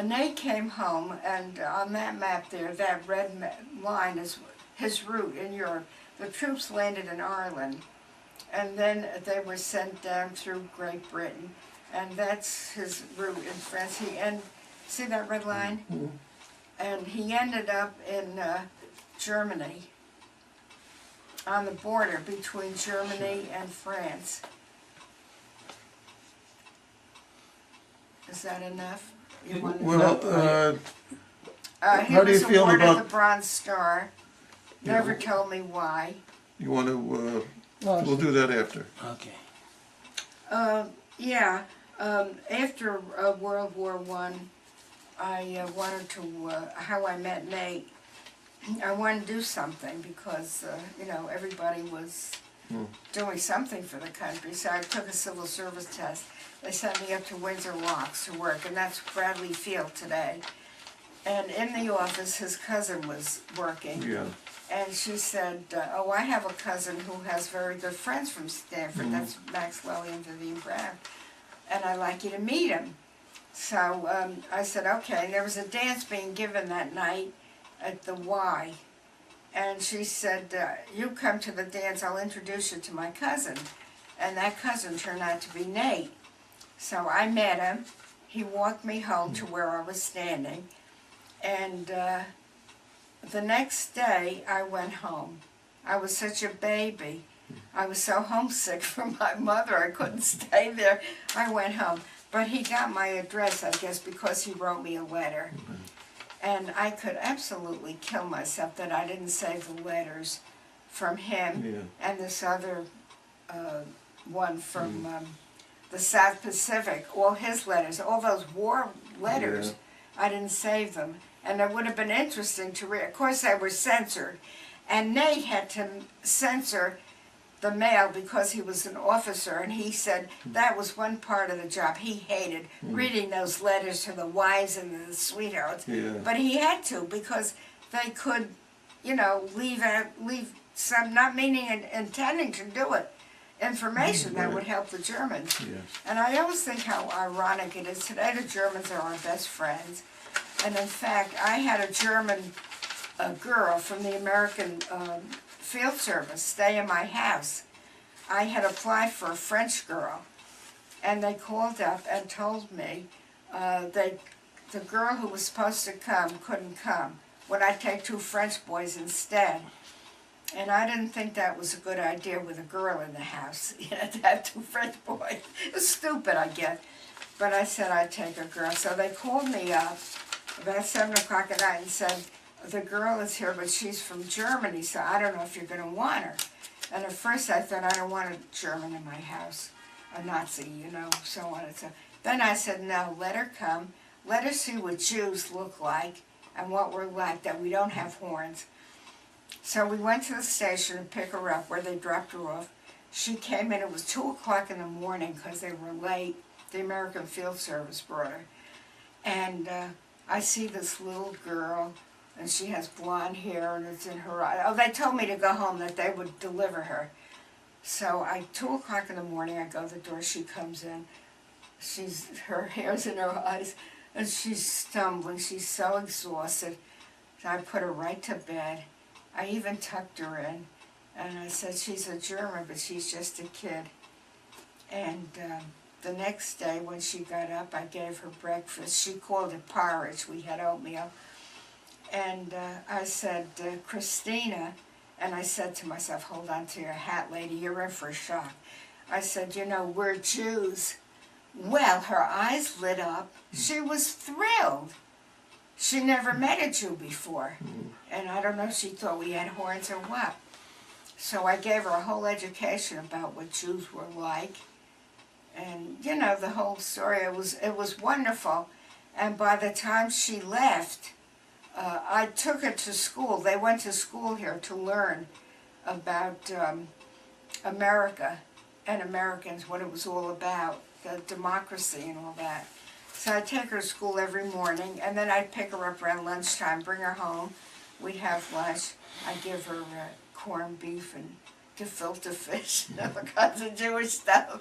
Nate came home, and on that map there, that red line is his route in Europe. The troops landed in Ireland, and then they were sent down through Great Britain, and that's his route in France. See that red line? And he ended up in Germany, on the border between Germany and France. Is that enough? He How do you feel awarded about? the Bronze Star. Yeah. Never told me why. You want to? We'll do that after. Okay. Yeah. After World War I wanted to. How I met Nate. I wanted to do something because everybody was doing something for the country. So I took a civil service test. They sent me up to Windsor Locks to work, and that's Bradley Field today. And in the office, his cousin was working. Yeah. And she said, oh, I have a cousin who has very good friends from Stanford. That's Max Lely and Vivian Brown. And I'd like you to meet him. So I said, okay. And there was a dance being given that night at the Y. And she said, you come to the dance, I'll introduce you to my cousin. and that cousin turned out to be Nate. So I met him. He walked me home to where I was standing, and the next day I went home. I was such a baby. I was so homesick from my mother, I couldn't stay there. I went home. But he got my address, I guess, because he wrote me a letter. And I could absolutely kill myself that I didn't save the letters from him and this other one from the South Pacific, all his letters, all those war letters. I didn't save them. And it would have been interesting to read. Of course, they were censored. And Nate had to censor the mail because he was an officer, and he said that was one part of the job he hated, reading those letters to the wives and the sweethearts. But he had to, because they could, you know, leave some, not meaning and intending to do it, information that would help the Germans. And I always think how ironic it is. Today the Germans are our best friends. And in fact, I had a German girl from the American Field Service stay in my house. I had applied for a French girl, and they called up and told me the girl who was supposed to come couldn't come. Would I take 2 French boys instead? And I didn't think that was a good idea with a girl in the house, you know, to have 2 French boys. It was stupid, I guess. But I said I'd take a girl. So they called me up about 7 o'clock at night and said, the girl is here, but she's from Germany, so I don't know if you're going to want her. And at first I thought, I don't want a German in my house, a Nazi, you know, so on and so. Then I said, no, let her come. Let her see what Jews look like and what we're like, that we don't have horns. So we went to the station to pick her up, where they dropped her off. She came in, it was 2 o'clock in the morning because they were late. The American Field Service brought her. And I see this little girl, and she has blonde hair, and it's in her eye. Oh, they told me to go home, that they would deliver her. So 2 o'clock in the morning, I go to the door, she comes in. Her hair's in her eyes, and she's stumbling. She's so exhausted. So I put her right to bed. I even tucked her in, and I said, she's a German, but she's just a kid. And the next day, when she got up, I gave her breakfast. She called it porridge. We had oatmeal. And I said, Christina, and I said to myself, hold on to your hat, lady, you're in for a shock. I said, you know, we're Jews. Well, her eyes lit up. She was thrilled. She never met a Jew before. And I don't know if she thought we had horns or what. So I gave her a whole education about what Jews were like. And, you know, the whole story, it was wonderful. And by the time she left, I took her to school. They went to school here to learn about America and Americans, what it was all about, the democracy and all that. So I'd take her to school every morning, and then I'd pick her up around lunchtime, bring her home. We'd have lunch. I'd give her corned beef and gefilte fish and all kinds of Jewish stuff.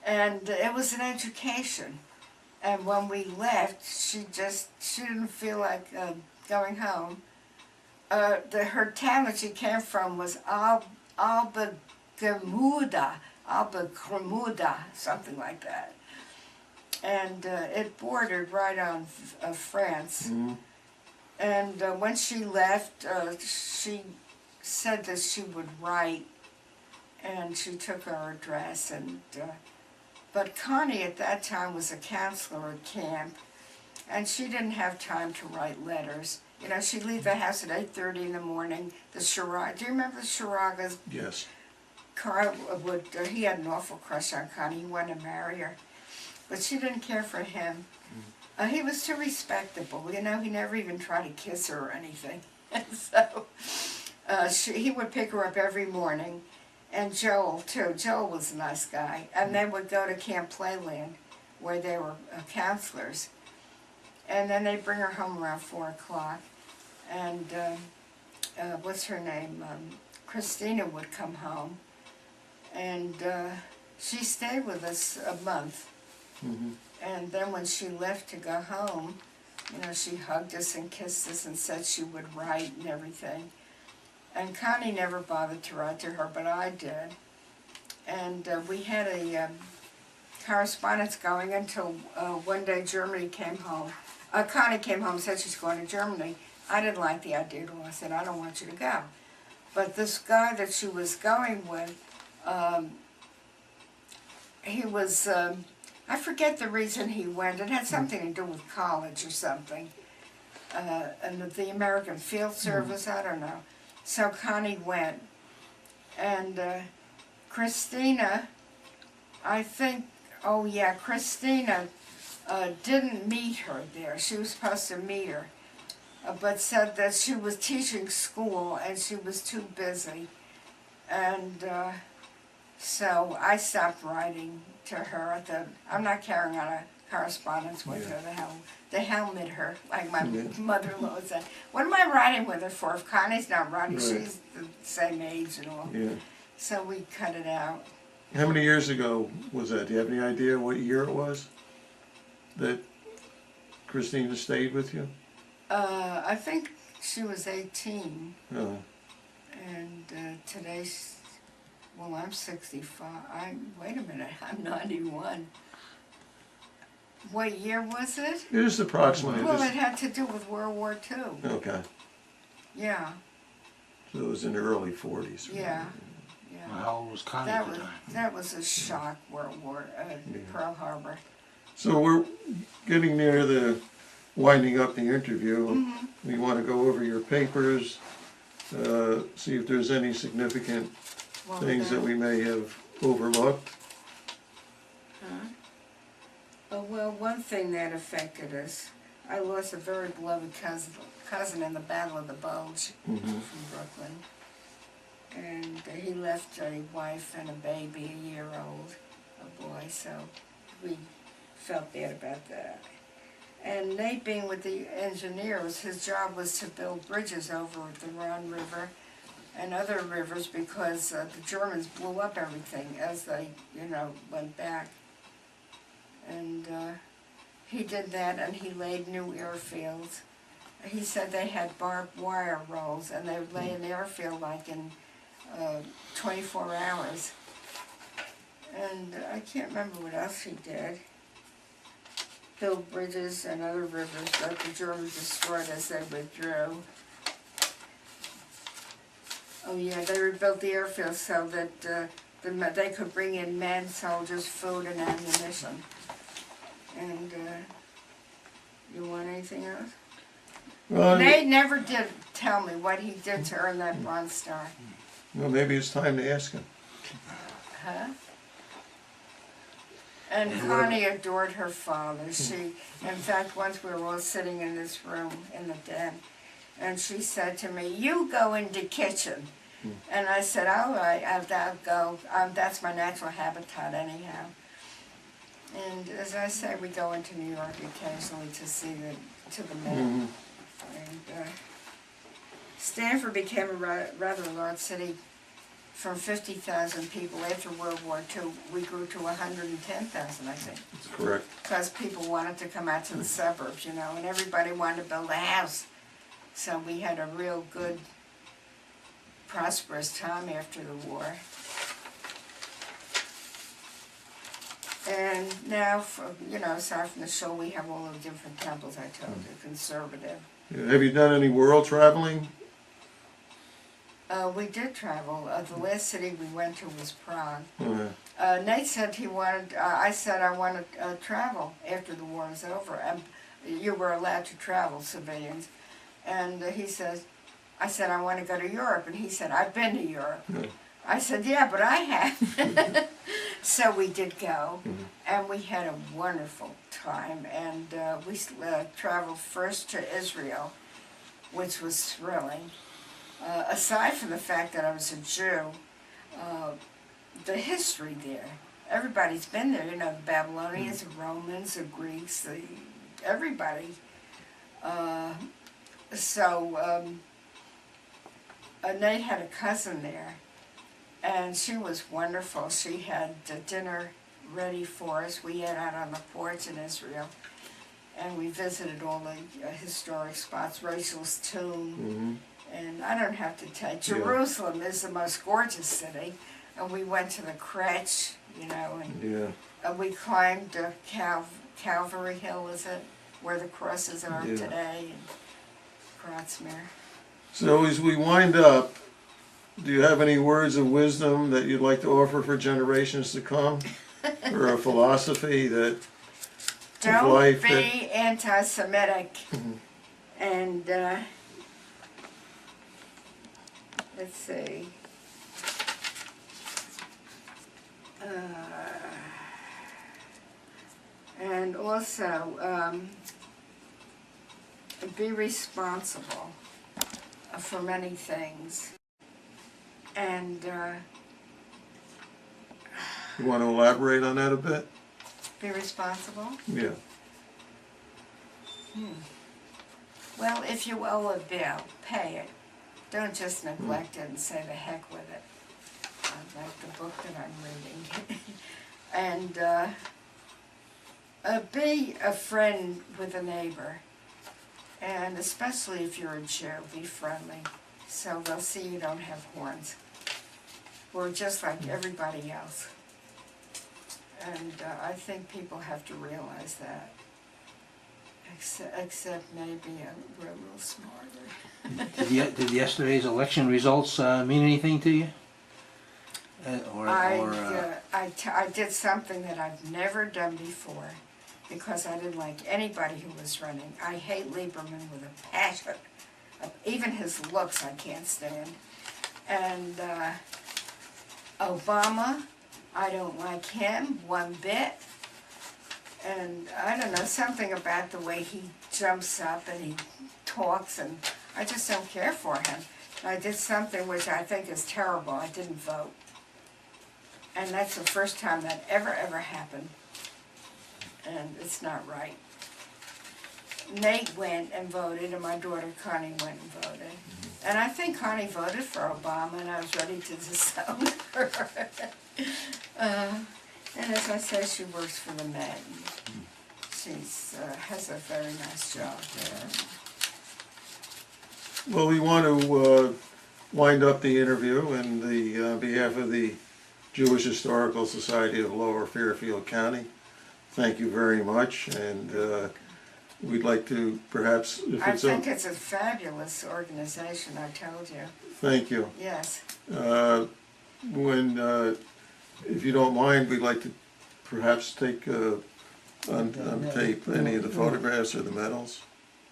And it was an education. And when we left, she didn't feel like going home. Her town that she came from was Alba Cremuda, something like that. And it bordered right on France. And when she left, she said that she would write, and she took her address. And but Connie at that time was a counselor at camp, and she didn't have time to write letters. You know, she'd leave the house at 8:30 in the morning. The Sharlach, do you remember the Sharlagas? Yes. Carl he had an awful crush on Connie. He wanted to marry her. But she didn't care for him. He was too respectable, you know, he never even tried to kiss her or anything. And so he would pick her up every morning, and Joel too. Joel was a nice guy. And they would go to Camp Playland, where they were counselors. And then they'd bring her home around 4 o'clock. And what's her name? Christina would come home. And she stayed with us a month. And then when she left to go home, you know, she hugged us and kissed us and said she would write and everything. And Connie never bothered to write to her, but I did. And we had a correspondence going until one day Germany came home. Connie came home and said she's going to Germany. I didn't like the idea at all. I said, I don't want you to go. But this guy that she was going with, he was, I forget the reason he went. It had something to do with college or something. And the American Field Service, I don't know. So Connie went. And Christina, I think, oh yeah, Christina didn't meet her there. She was supposed to meet her, but said that she was teaching school and she was too busy. And so I stopped writing to her. I'm not carrying on a correspondence with her. The hell mit her, like my mother-in-law said. What am I writing with her for? If Connie's not writing, she's the same age and all. Yeah. So we cut it out. How many years ago was that? Do you have any idea what year it was that Christina stayed with you? I think she was 18. Oh. And today's, well, I'm 65. Wait a minute, I'm 91. What year was it? It is approximately. Well, it had to do with World War II. Okay. Yeah. So it was in the early 40s. Yeah. Yeah. How old was Connie at the time? That was a shock, World War, Pearl Harbor. So we're getting near the winding up the interview. We want to go over your papers, see if there's any significant things that we may have overlooked. Oh, well, one thing that affected us, I lost a very beloved cousin in the Battle of the Bulge from Brooklyn. And he left a wife and a baby, a year-old, a boy, so we felt bad about that. And Nate, being with the engineers, his job was to build bridges over the Rhine River and other rivers because the Germans blew up everything as they, went back. And he did that, and he laid new airfields. He said they had barbed wire rolls, and they would lay an airfield like in 24 hours. And I can't remember what else he did. Build bridges and other rivers that the Germans destroyed as they withdrew. Oh yeah, they rebuilt the airfield so that they could bring in men, soldiers, food, and ammunition. And you want anything else? Well, They never did tell me what he did to earn that Bronze Star. well, maybe it's time to ask him. Huh? And Connie adored her father. In fact, once we were all sitting in this room in the den, and she said to me, "You go in the kitchen." And I said, "All right, I'll go. That's my natural habitat anyhow." And as I say, we go into New York occasionally to see the men. And Stanford became a rather large city. From 50,000 people after World War II, we grew to 110,000, I think. That's correct. Because people wanted to come out to the suburbs, and everybody wanted to build a house. So we had a real good, prosperous time after the war. And now, aside from the show, we have all the different temples I told you, conservative. Yeah. Have you done any world traveling? We did travel. The last city we went to was Prague. Yeah. Nate said he wanted, I said I want to travel after the war is over. And you were allowed to travel, civilians. And he says, I said, I want to go to Europe. And he said, I've been to Europe. Yeah. I said, yeah, but I have. So we did go, and we had a wonderful time. And we traveled first to Israel, which was thrilling. Aside from the fact that I was a Jew, the history there, everybody's been there, the Babylonians, the Romans, the Greeks, everybody. Nate had a cousin there, and she was wonderful. She had dinner ready for us. We ate out on the porch in Israel, and we visited all the historic spots, Rachel's tomb. And I don't have to tell you, Jerusalem is the most gorgeous city. and we went to the crèche, you know, Yeah, and we climbed Calvary Hill, is it, where the crosses are Yeah. today, and Kratzmere. so as we wind up, do you have any words of wisdom that you'd like to offer for generations to come? Or a philosophy that Don't life be that- anti-Semitic. And, let's see. And also, be responsible for many things. And you want to elaborate on that a bit? be responsible. Yeah. Well, if you owe a bill, pay it. Don't just neglect it and say the heck with it. Like the book that I'm reading. And be a friend with a neighbor. And especially if you're a Jew, be friendly. So they'll see you don't have horns. We're just like everybody else. And I think people have to realize that. Except maybe we're a little smarter. Did yesterday's election results mean anything to you? I did something that I've never done before because I didn't like anybody who was running. I hate Lieberman with a passion. Even his looks I can't stand. And Obama, I don't like him one bit. And I don't know, something about the way he jumps up and he talks, and I just don't care for him. I did something which I think is terrible. I didn't vote. And that's the first time that ever happened. And it's not right. Nate went and voted, and my daughter Connie went and voted. And I think Connie voted for Obama, and I was ready to disown her. And as I say, she works for the Met. She has a very nice job there. Well, we want to wind up the interview in the behalf of the Jewish Historical Society of Lower Fairfield County. Thank you very much, and we'd like to perhaps, if I it's think it's a fabulous organization, I told you. Thank you. Yes. If you don't mind, we'd like to perhaps take on tape any of the photographs or the medals.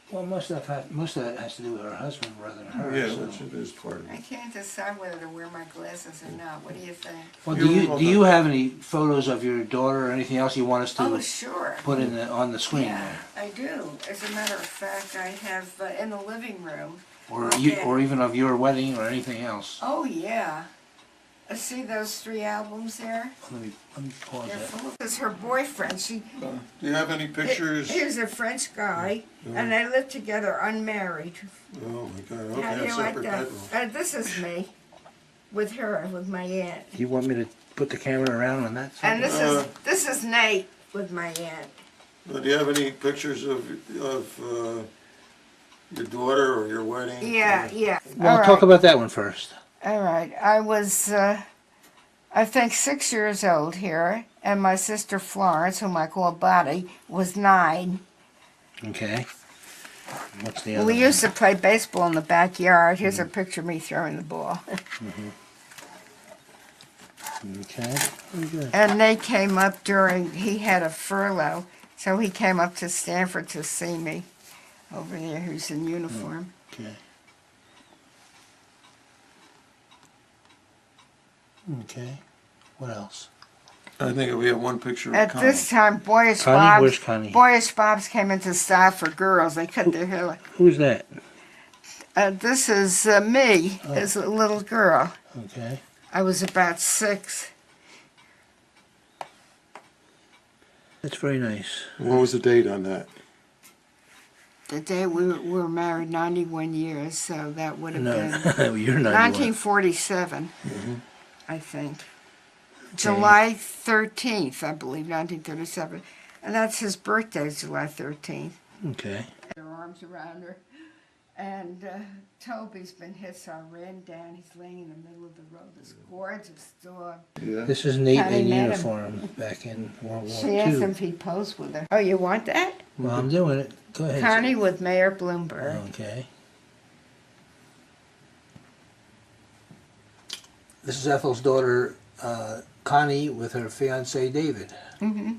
Well, most of that has to do with her husband rather than her. Yeah, so. which is part of I it. can't decide whether to wear my glasses or not. What do you think? Well, You're do you have any photos of your daughter or anything else you want us to Oh, sure. put on the screen Yeah, there? I do. As a matter of fact, I have in the living room. Or even of your wedding or anything else? Oh, yeah. See those 3 albums there? Let me pause They're that. full of. This is her boyfriend. Do you have any pictures? Here's a French guy, and they live together unmarried. Oh my God, okay, How do you a like separate that? bedroom. This is me with her, with my aunt. Do you want me to put the camera around on that side? And this is Nate with my aunt. Do you have any pictures of your daughter or your wedding? Yeah, yeah. Well, All talk right. about that one first. All right. I was, I think, 6 years old here, and my sister Florence, whom I call Buddy, was 9. Okay. What's the other We one? used to play baseball in the backyard. Here's a picture of me throwing the ball. Okay. Very good. And they came up he had a furlough, so he came up to Stanford to see me over there, who's in uniform. Okay. Okay. What else? I think we have one picture of At Connie. this time, Boyish Connie? Where's Connie? Bobs came into style for girls. They cut their hair. Who's that? This is me as a little girl. Okay. I was about 6. That's very nice. What was the date on that? The day we were married 91 years, so that would have been No, you're not. 1947, I think. July 13th, I believe, 1937. And that's his birthday, July 13th. Okay. Her arms around her. And Toby's been hit, so I ran down. He's laying in the middle of the road. This gorgeous dog. Yeah. This is Nate Connie in met him. uniform back in World War She asked him II. if he'd pose with her. Oh, you want that? Well, I'm doing it. Go ahead. Connie with Mayor Bloomberg. Okay. This is Ethel's daughter, Connie, with her fiance David. Mm-hmm.